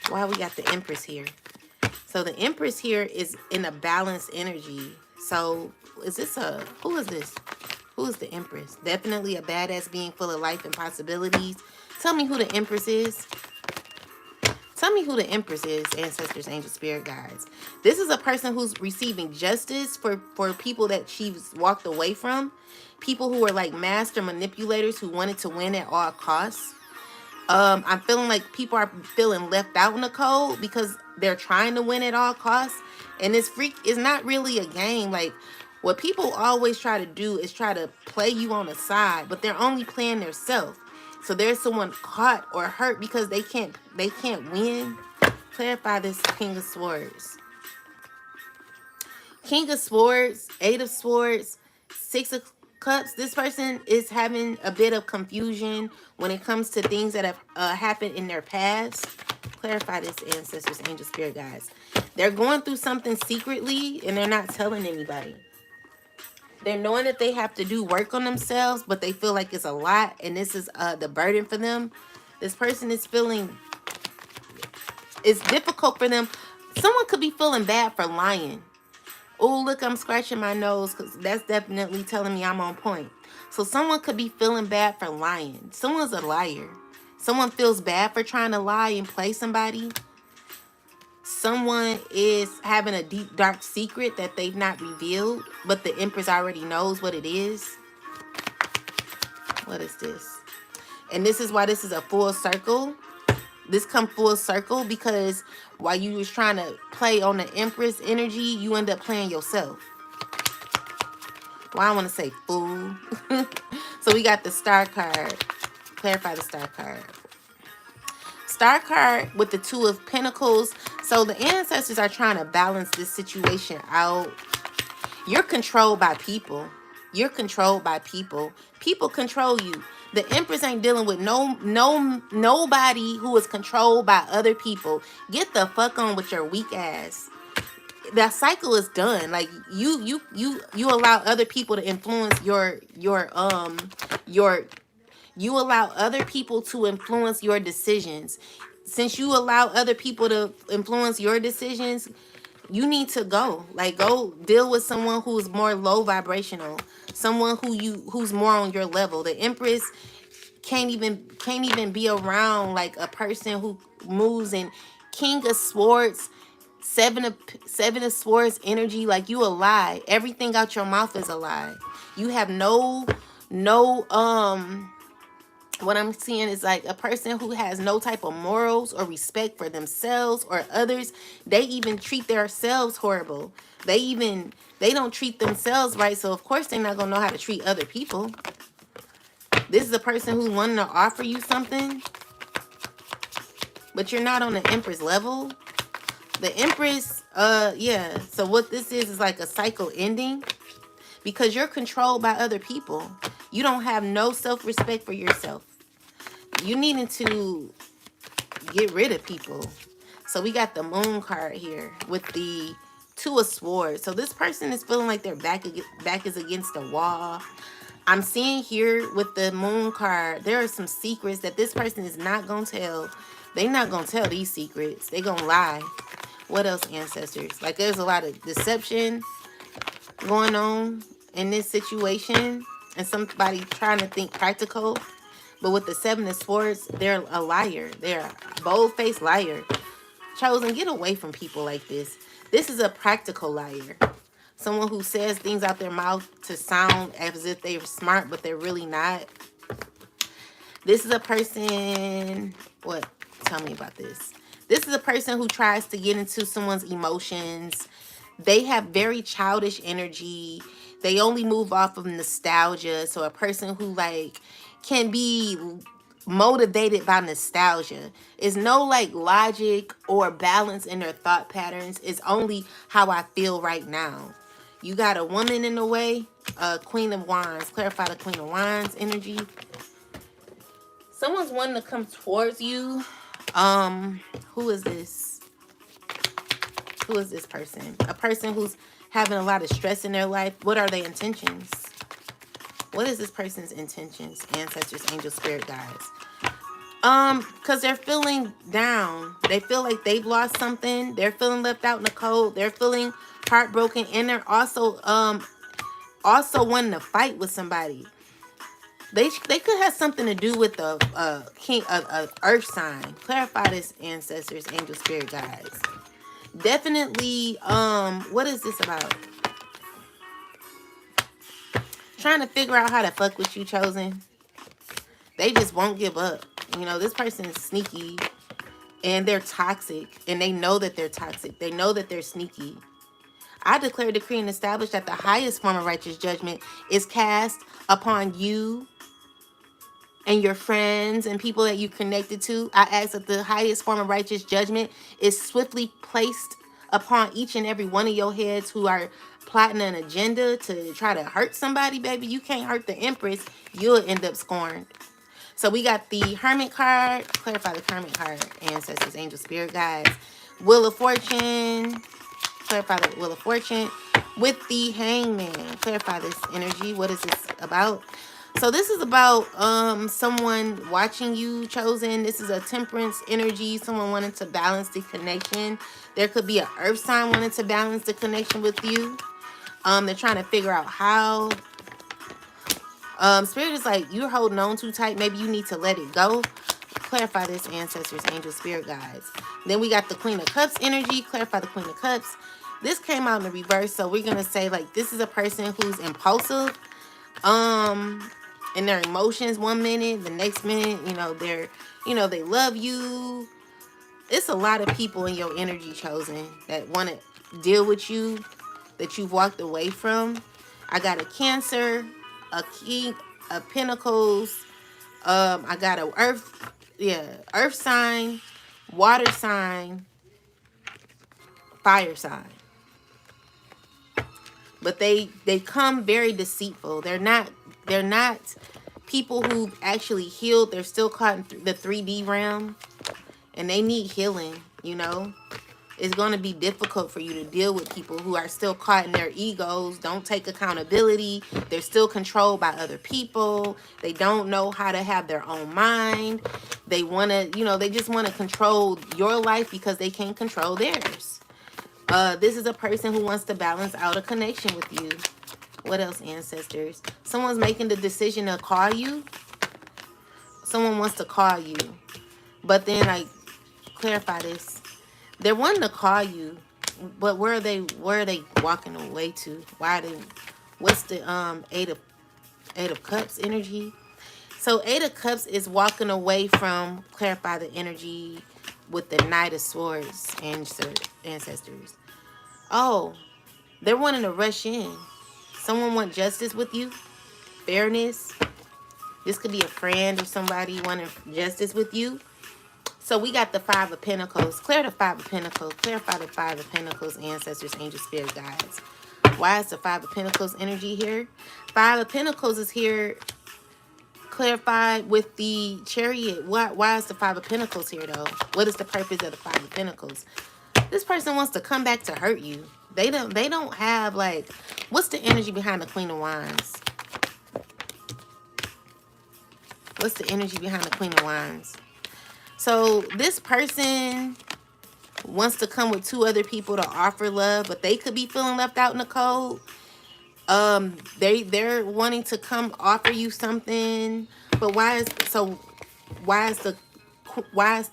Why we got the Empress here? So the Empress here is in a balanced energy. So is this who is this? Who is the Empress? Definitely a badass being full of life and possibilities. Tell me who the Empress is. Tell me who the Empress is, ancestors, angel, spirit guides. This is a person who's receiving justice for people that she's walked away from. People who are like master manipulators who wanted to win at all costs. I'm feeling like people are feeling left out in the cold because they're trying to win at all costs. And this freak is not really a game. Like, what people always try to do is try to play you on the side, but they're only playing themselves. So there's someone caught or hurt because they can't win. Clarify this, King of Swords. King of Swords, Eight of Swords, Six of Cups. This person is having a bit of confusion when it comes to things that have happened in their past. Clarify this, ancestors, angel, spirit guides. They're going through something secretly and they're not telling anybody. They're knowing that they have to do work on themselves, but they feel like it's a lot and this is the burden for them. This person is feeling it's difficult for them. Someone could be feeling bad for lying. Oh, look, I'm scratching my nose because that's definitely telling me I'm on point. So someone could be feeling bad for lying. Someone's a liar. Someone feels bad for trying to lie and play somebody. Someone is having a deep, dark secret that they've not revealed, but the Empress already knows what it is. What is this? And this is why this is a full circle. This come full circle because while you was trying to play on the Empress energy, you end up playing yourself. Well, I want to say fool. So we got the Star card. Clarify the Star card. Star card with the Two of Pentacles. So the ancestors are trying to balance this situation out. You're controlled by people. You're controlled by people. People control you. The Empress ain't dealing with nobody who is controlled by other people. Get the fuck on with your weak ass. That cycle is done. Like you allow other people to influence you allow other people to influence your decisions. Since you allow other people to influence your decisions, you need to go. Like, go deal with someone who's more low vibrational. Someone who's more on your level. The Empress can't even be around like a person who moves in King of Swords, Seven of Swords energy. Like, you a lie. Everything out your mouth is a lie. You have no what I'm seeing is like a person who has no type of morals or respect for themselves or others. They even treat themselves horrible. They don't treat themselves right. So of course they're not gonna know how to treat other people. This is a person who's wanting to offer you something, but you're not on the Empress level. The Empress, yeah. So what this is like a cycle ending because you're controlled by other people. You don't have no self-respect for yourself. You needing to get rid of people. So we got the Moon card here with the Two of Swords. So this person is feeling like their back is against the wall. I'm seeing here with the Moon card, there are some secrets that this person is not going to tell. They're not going to tell these secrets. They're going to lie. What else, ancestors? Like, there's a lot of deception going on in this situation. And somebody trying to think practical. But with the Seven of Swords, they're a liar. They're a bold-faced liar. Chosen, get away from people like this. This is a practical liar. Someone who says things out their mouth to sound as if they're smart, but they're really not. This is a person... What? Tell me about this. This is a person who tries to get into someone's emotions. They have very childish energy. They only move off of nostalgia. So a person who, like, can be motivated by nostalgia. Is no, like, logic or balance in their thought patterns. It's only how I feel right now. You got a woman in the way. Queen of Wands. Clarify the Queen of Wands energy. Someone's wanting to come towards you. Who is this? Who is this person? A person who's having a lot of stress in their life. What are their intentions? What is this person's intentions? Ancestors, angels, spirit guides. Because they're feeling down. They feel like they've lost something. They're feeling left out in the cold. They're feeling heartbroken. And they're also wanting to fight with somebody. They could have something to do with the king of earth sign. Clarify this, ancestors, angel, spirit guides. Definitely, what is this about? Trying to figure out how to fuck with you, Chosen. They just won't give up. You know, this person is sneaky and they're toxic and they know that they're toxic. They know that they're sneaky. I declare, decree, and establish that the highest form of righteous judgment is cast upon you and your friends and people that you connected to. I ask that the highest form of righteous judgment is swiftly placed upon each and every one of your heads who are plotting an agenda to try to hurt somebody, baby. You can't hurt the Empress. You'll end up scorned. So we got the Hermit card. Clarify the Hermit card. Ancestors, angel, spirit guides. Wheel of Fortune. Clarify the Wheel of Fortune. With the Hangman. Clarify this energy. What is this about? So this is about someone watching you, chosen. This is a temperance energy. Someone wanting to balance the connection. There could be an earth sign wanting to balance the connection with you. They're trying to figure out how. Spirit is like, you're holding on too tight. Maybe you need to let it go. Clarify this, ancestors, angels, spirit guides. Then we got the Queen of Cups energy. Clarify the Queen of Cups. This came out in the reverse. So we're going to say, like, this is a person who's impulsive. In their emotions 1 minute, the next minute, they love you. It's a lot of people in your energy, chosen, that want to deal with you, that you've walked away from. I got a Cancer, a King of Pentacles. I got a earth sign, water sign, fire sign. But they come very deceitful. They're not people who actually healed. They're still caught in the 3D realm, and they need healing. It's going to be difficult for you to deal with people who are still caught in their egos, don't take accountability. They're still controlled by other people. They don't know how to have their own mind. They want to, they just want to control your life because they can't control theirs. This is a person who wants to balance out a connection with you. What else, ancestors? Someone's making the decision to call you. Someone wants to call you. But then, like, clarify this. They're wanting to call you, but where are they walking away to? What's the Eight of Cups energy? So Eight of Cups is walking away from, clarify the energy with the Knight of Swords, ancestors. Oh, they're wanting to rush in. Someone want justice with you, fairness. This could be a friend or somebody wanting justice with you. So we got the Five of Pentacles. Clear the Five of Pentacles. Clarify the Five of Pentacles, ancestors, angel, spirit guides. Why is the Five of Pentacles energy here? Five of Pentacles is here clarified with the Chariot. Why is the Five of Pentacles here, though? What is the purpose of the Five of Pentacles? This person wants to come back to hurt you. They don't have, like, what's the energy behind the Queen of Wands? What's the energy behind the Queen of Wands? So this person wants to come with 2 other people to offer love, but they could be feeling left out in the cold. They're wanting to come offer you something, but why is the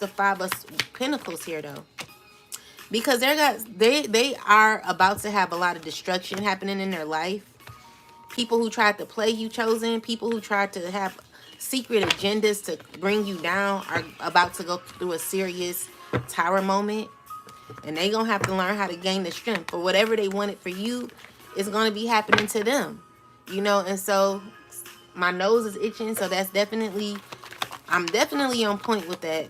Five of Pentacles here, though? Because they are about to have a lot of destruction happening in their life. People who tried to play you, chosen, people who tried to have secret agendas to bring you down are about to go through a serious tower moment. And they gonna have to learn how to gain the strength. For whatever they wanted for you is gonna be happening to them. And so my nose is itching, so I'm definitely on point with that.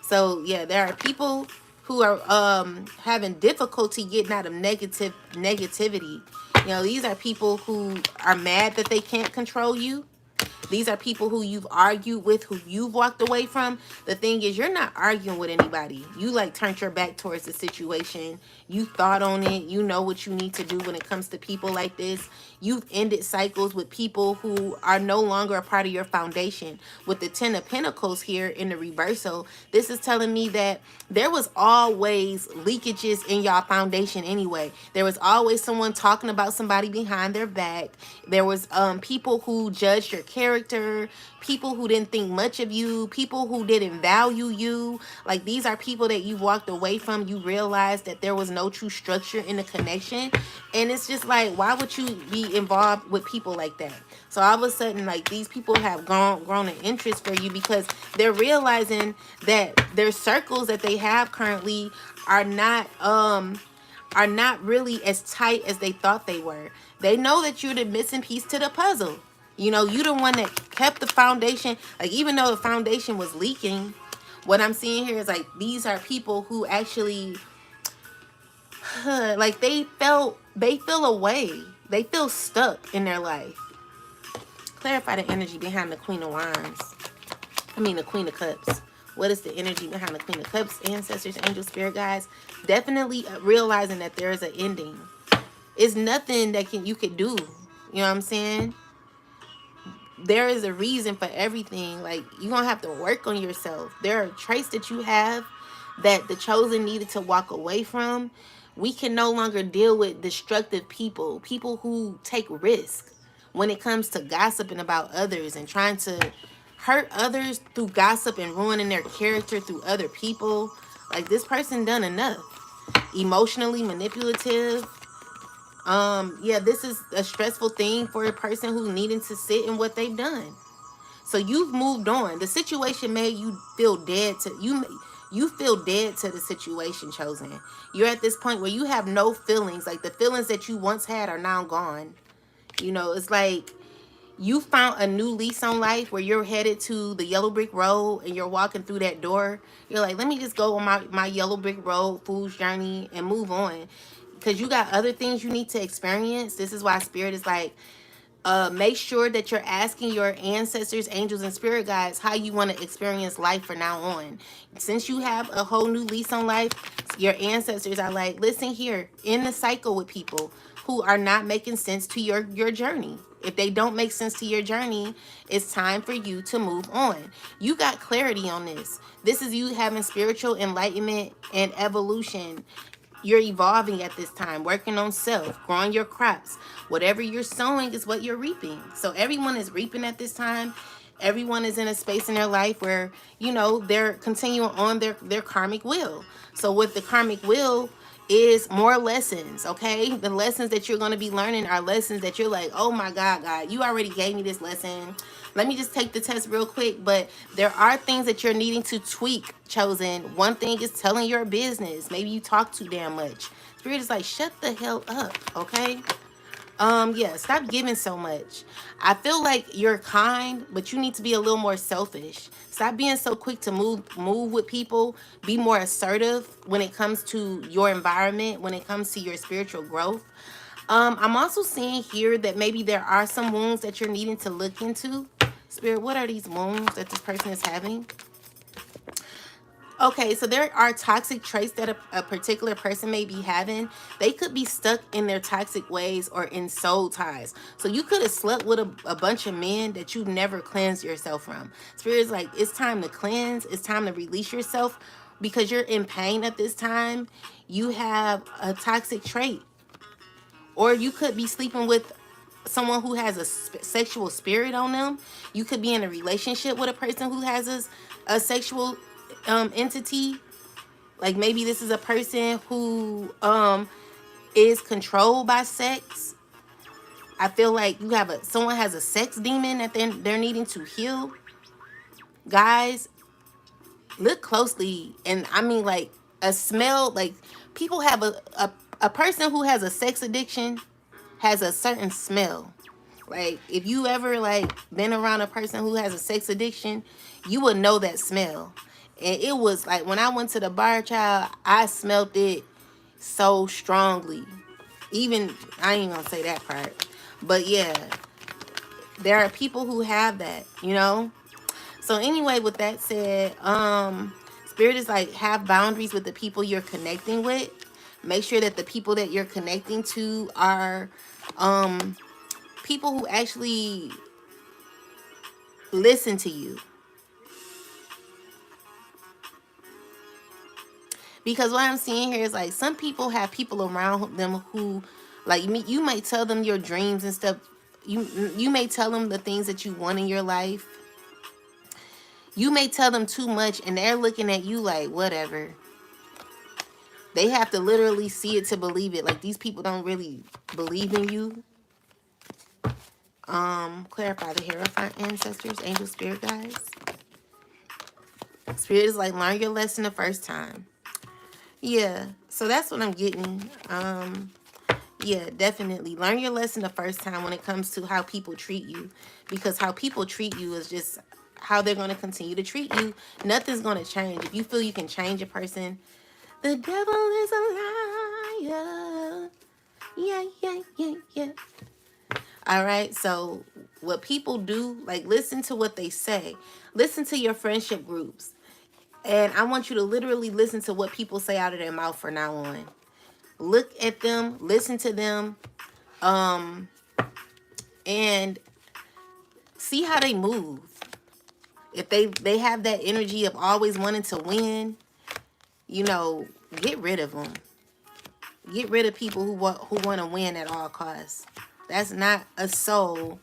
So yeah, there are people who are having difficulty getting out of negativity. These are people who are mad that they can't control you. These are people who you've argued with, who you've walked away from. The thing is, you're not arguing with anybody. You turned your back towards the situation. You thought on it. You know what you need to do when it comes to people like this. You've ended cycles with people who are no longer a part of your foundation. With the Ten of Pentacles here in the reversal, this is telling me that there was always leakages in y'all foundation anyway. There was always someone talking about somebody behind their back. There was people who judged your character, people who didn't think much of you, people who didn't value you. Like, these are people that you walked away from. You realized that there was no true structure in the connection. And it's just like, why would you be involved with people like that? So all of a sudden, like, these people have grown an interest for you because they're realizing that their circles that they have currently are not really as tight as they thought they were. They know that you're the missing piece to the puzzle. You know, you the one that kept the foundation. Like, even though the foundation was leaking, what I'm seeing here is like these are people who actually like they feel away. They feel stuck in their life. Clarify the energy behind the Queen of Wands. I mean the Queen of Cups. What is the energy behind the Queen of Cups? Ancestors, angels, spirit guides. Definitely realizing that there is an ending. It's nothing that you could do. You know what I'm saying? There is a reason for everything. Like, you're gonna have to work on yourself. There are traits that you have that the chosen needed to walk away from. We can no longer deal with destructive people who take risk when it comes to gossiping about others and trying to hurt others through gossip and ruining their character through other people. Like, this person done enough. Emotionally manipulative. Yeah, this is a stressful thing for a person who's needing to sit in what they've done. So you've moved on. The situation made you feel dead to you. You feel dead to the situation, chosen. You're at this point where you have no feelings. Like, the feelings that you once had are now gone. You know, it's like you found a new lease on life where you're headed to the yellow brick road and you're walking through that door. You're like, let me just go on my yellow brick road fool's journey and move on. Because you got other things you need to experience. This is why Spirit is like, make sure that you're asking your ancestors, angels, and spirit guides how you want to experience life from now on. Since you have a whole new lease on life, your ancestors are like, listen here, in the cycle with people who are not making sense to your journey. If they don't make sense to your journey, it's time for you to move on. You got clarity on this. This is you having spiritual enlightenment and evolution. You're evolving at this time, working on self, growing your crops. Whatever you're sowing is what you're reaping. So everyone is reaping at this time. Everyone is in a space in their life where, you know, they're continuing on their karmic wheel. So with the karmic wheel is more lessons, okay? The lessons that you're going to be learning are lessons that you're like, oh my God, you already gave me this lesson. Let me just take the test real quick. But there are things that you're needing to tweak, chosen. One thing is telling your business. Maybe you talk too damn much. Spirit is like, shut the hell up, okay? Yeah, stop giving so much. I feel like you're kind, but you need to be a little more selfish. Stop being so quick to move with people. Be more assertive when it comes to your environment, when it comes to your spiritual growth. I'm also seeing here that maybe there are some wounds that you're needing to look into. Spirit, what are these wounds that this person is having? Okay, so there are toxic traits that a particular person may be having. They could be stuck in their toxic ways or in soul ties. So you could have slept with a bunch of men that you never cleansed yourself from. Spirit is like, it's time to cleanse. It's time to release yourself because you're in pain at this time. You have a toxic trait. Or you could be sleeping with someone who has a sexual spirit on them. You could be in a relationship with a person who has a sexual entity. Like, maybe this is a person who is controlled by sex. I feel like you have someone has a sex demon that they're needing to heal. Guys, look closely. And I mean, like, a smell, like, people have a person who has a sex addiction has a certain smell. Like, if you ever, like, been around a person who has a sex addiction, you would know that smell. And it was like, when I went to the bar, child, I smelled it so strongly. Even, I ain't gonna say that part. But yeah, there are people who have that, you know? So anyway, with that said, Spirit is like, have boundaries with the people you're connecting with. Make sure that the people that you're connecting to are people who actually listen to you. Because what I'm seeing here is like, some people have people around them who, like, you might tell them your dreams and stuff. You may tell them the things that you want in your life. You may tell them too much and they're looking at you like, whatever. They have to literally see it to believe it. Like, these people don't really believe in you. Clarify the Hierophant ancestors, angel spirit guides. Spirit is like, learn your lesson the first time. Yeah, so that's what I'm getting. Yeah, definitely. Learn your lesson the first time when it comes to how people treat you. Because how people treat you is just how they're going to continue to treat you. Nothing's going to change. If you feel you can change a person, the devil is a liar. Yeah, yeah, yeah, yeah. All right. So, what people do, like, listen to what they say, listen to your friendship groups. And I want you to literally listen to what people say out of their mouth from now on. Look at them, listen to them, and see how they move. If they have that energy of always wanting to win, you know, get rid of them. Get rid of people who want to win at all costs. That's not a soul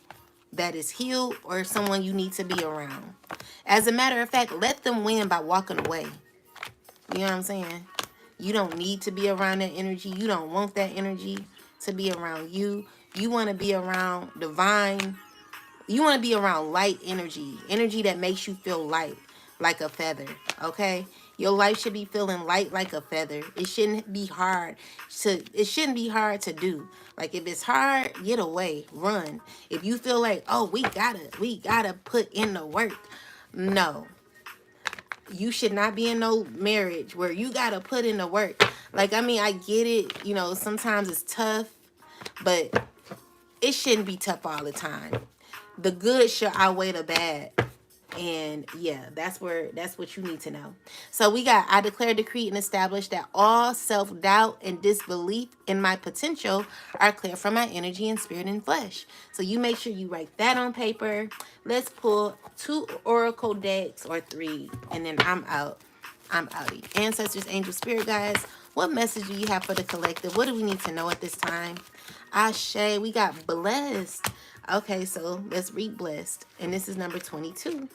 that is healed or someone you need to be around. As a matter of fact, let them win by walking away. You know what I'm saying? You don't need to be around that energy. You don't want that energy to be around you. You want to be around divine. You want to be around light energy that makes you feel light like a feather, okay? Your life should be feeling light like a feather. It shouldn't be hard to do. Like, if it's hard, get away, run. If you feel like, oh, we gotta put in the work. No, you should not be in no marriage where you gotta put in the work. Like, I mean, I get it, sometimes it's tough, but it shouldn't be tough all the time. The good should outweigh the bad. And yeah, that's what you need to know. So we got, I declare, decree, and establish that all self-doubt and disbelief in my potential are clear from my energy and spirit and flesh. So you make sure you write that on paper. Let's pull 2 oracle decks or 3, and then I'm out. I'm outie. Ancestors, angels, spirit guides, what message do you have for the collective? What do we need to know at this time? Ashe, we got blessed. Okay, so let's read blessed. And this is number 22.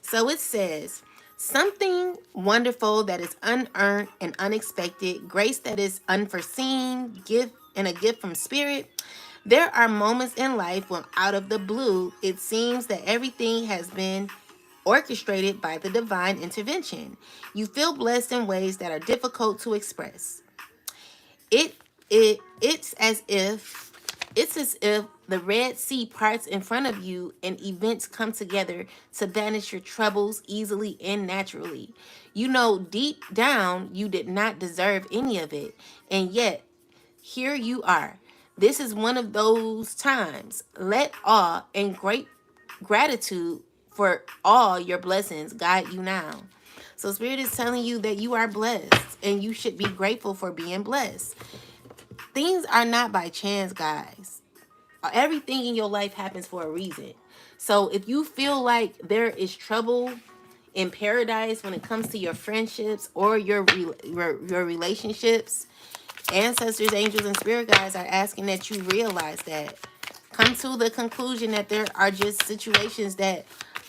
So it says, something wonderful that is unearned and unexpected, grace that is unforeseen, gift and a gift from spirit. There are moments in life when out of the blue, it seems that everything has been orchestrated by the divine intervention. You feel blessed in ways that are difficult to express. It it it's as if the Red Sea parts in front of you and events come together to banish your troubles easily and naturally. You know deep down you did not deserve any of it, and yet here you are. This is one of those times. Let awe and great gratitude for all your blessings guide you now. So Spirit is telling you that you are blessed and you should be grateful for being blessed. Things are not by chance, guys. Everything in your life happens for a reason. So if you feel like there is trouble in paradise when it comes to your friendships or your relationships, ancestors, angels, and spirit guides are asking that you realize that. Come to the conclusion that there are just situations that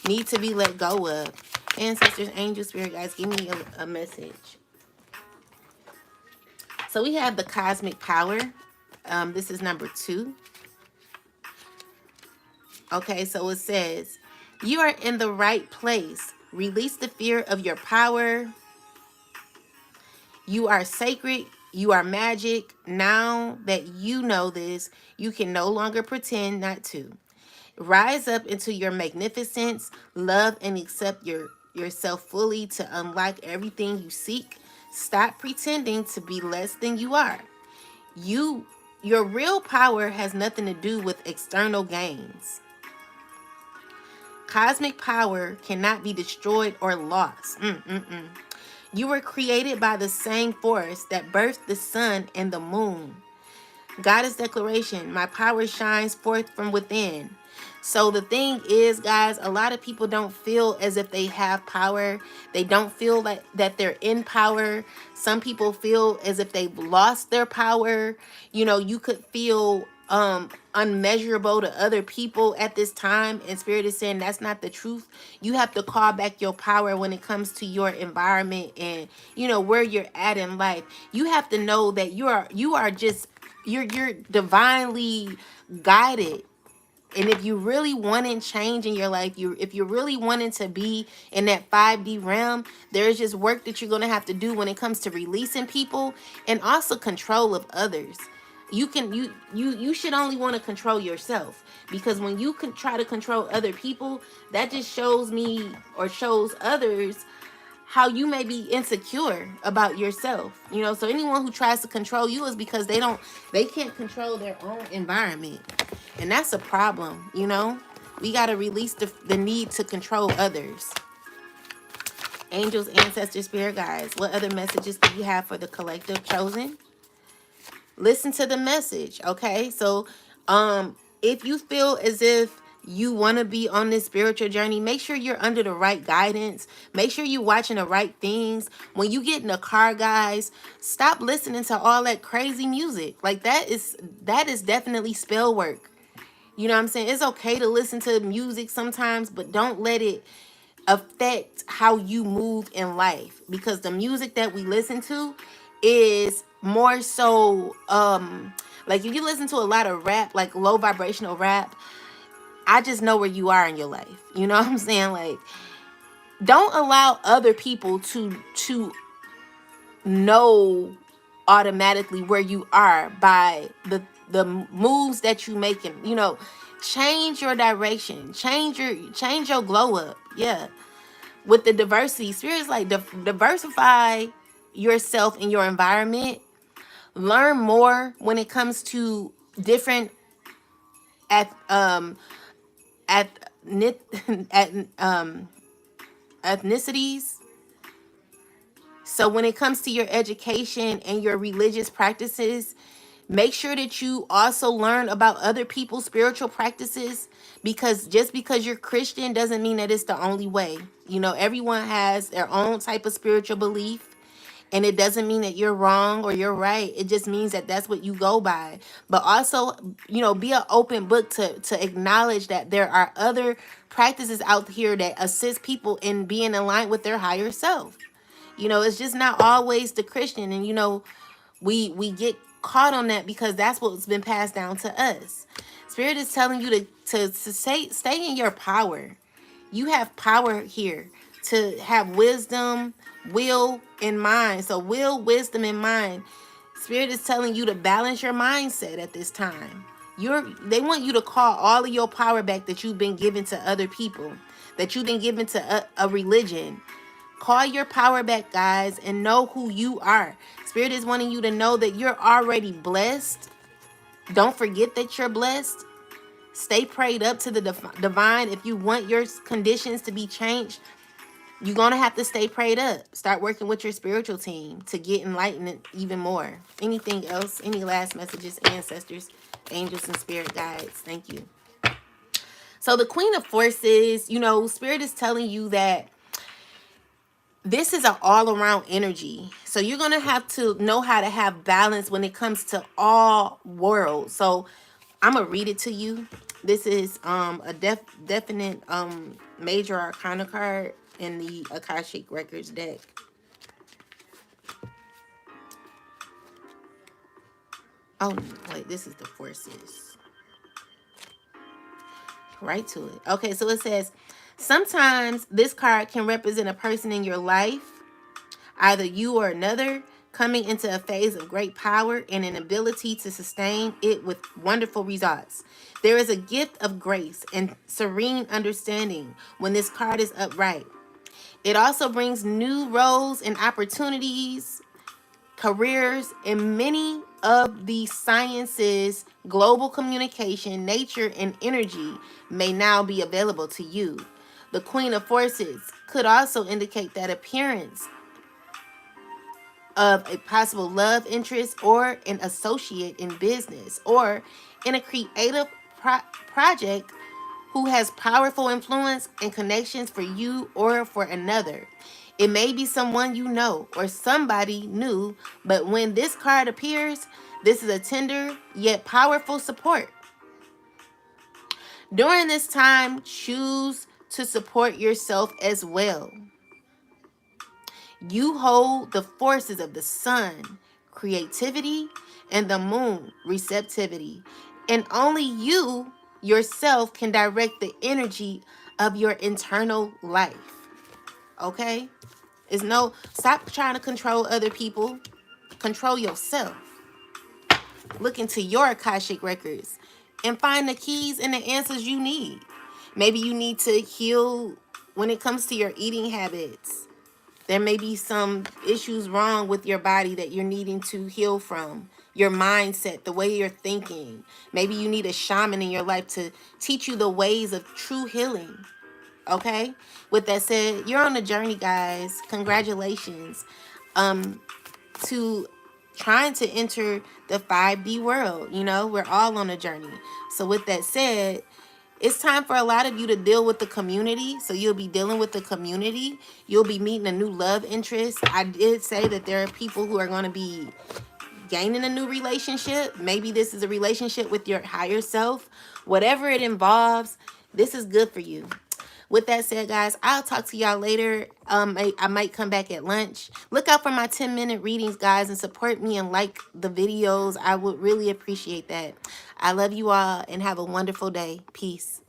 need to be let go of. Ancestors, angels, spirit guides, give me a message. So we have the cosmic power. This is number 2. Okay, so it says, you are in the right place. Release the fear of your power. You are sacred. You are magic. Now that you know this, you can no longer pretend not to. Rise up into your magnificence. Love and accept yourself fully to unlock everything you seek. Stop pretending to be less than you are. Your real power has nothing to do with external gains. Cosmic power cannot be destroyed or lost. You were created by the same force that birthed the sun and the moon. Goddess declaration, my power shines forth from within. So the thing is, guys, a lot of people don't feel as if they have power. They don't feel like that they're in power. Some people feel as if they've lost their power. You could feel unmeasurable to other people at this time, and Spirit is saying that's not the truth. You have to call back your power when it comes to your environment and where you're at in life. You have to know that you're divinely guided And if you really wanting change in your life, if you're really wanting to be in that 5D realm, there's just work that you're going to have to do when it comes to releasing people and also control of others. You should only want to control yourself, because when you can try to control other people, that just shows me or shows others how you may be insecure about yourself. So anyone who tries to control you is because they can't control their own environment. And that's a problem. We got to release the need to control others. Angels, ancestors, spirit guides, what other messages do you have for the collective chosen? Listen to the message, okay? So if you feel as if you want to be on this spiritual journey, make sure you're under the right guidance. Make sure you're watching the right things. When you get in a car, guys, stop listening to all that crazy music. Like that is definitely spell work. You know what I'm saying? It's okay to listen to music sometimes, but don't let it affect how you move in life, because the music that we listen to is more so like if you listen to a lot of rap, like low vibrational rap, I just know where you are in your life. You know what I'm saying? Like, don't allow other people to know automatically where you are by the moves that you making. Change your direction, change your glow up. Yeah, with the diversity, spirits like diversify yourself in your environment. Learn more when it comes to different at at at ethnicities. So when it comes to your education and your religious practices, make sure that you also learn about other people's spiritual practices, because just because you're Christian doesn't mean that it's the only way. Everyone has their own type of spiritual belief. And it doesn't mean that you're wrong or you're right. It just means that that's what you go by. But also, be an open book to acknowledge that there are other practices out here that assist people in being aligned with their higher self. It's just not always the Christian. And, we get caught on that because that's what's been passed down to us. Spirit is telling you to stay in your power. You have power here to have wisdom, will, and mind. So will, wisdom, and mind. Spirit is telling you to balance your mindset at this time. They want you to call all of your power back that you've been given to other people, that you've been given to a religion. Call your power back, guys, and know who you are. Spirit is wanting you to know that you're already blessed. Don't forget that you're blessed. Stay prayed up to the divine. If you want your conditions to be changed, you're going to have to stay prayed up. Start working with your spiritual team to get enlightened even more. Anything else? Any last messages, ancestors, angels, and spirit guides? Thank you. So the Queen of Forces, Spirit is telling you that this is an all-around energy. So you're going to have to know how to have balance when it comes to all worlds. So I'm going to read it to you. This is a definite major arcana card in the Akashic Records deck. Oh, wait, this is the Forces. Right to it. Okay, so it says, sometimes this card can represent a person in your life, either you or another, coming into a phase of great power and an ability to sustain it with wonderful results. There is a gift of grace and serene understanding when this card is upright. It also brings new roles and opportunities, careers, and many of the sciences, global communication, nature, and energy may now be available to you. The Queen of Forces could also indicate that appearance of a possible love interest or an associate in business or in a creative project who has powerful influence and connections for you or for another. It may be someone you know or somebody new, but when this card appears, this is a tender yet powerful support. During this time, choose to support yourself as well. You hold the forces of the sun, creativity, and the moon, receptivity. And only you yourself can direct the energy of your internal life. Okay? It's no, stop trying to control other people. Control yourself. Look into your Akashic records and find the keys and the answers you need. Maybe you need to heal when it comes to your eating habits. There may be some issues wrong with your body that you're needing to heal from. Your mindset, the way you're thinking. Maybe you need a shaman in your life to teach you the ways of true healing. Okay? With that said, you're on a journey, guys. Congratulations. To trying to enter the 5D world. You know, we're all on a journey. So with that said, it's time for a lot of you to deal with the community. So you'll be dealing with the community. You'll be meeting a new love interest. I did say that there are people who are going to be gaining a new relationship. Maybe this is a relationship with your higher self. Whatever it involves, this is good for you. With that said, guys, I'll talk to y'all later. I might come back at lunch. Look out for my 10-minute readings, guys, and support me and like the videos. I would really appreciate that. I love you all and have a wonderful day. Peace.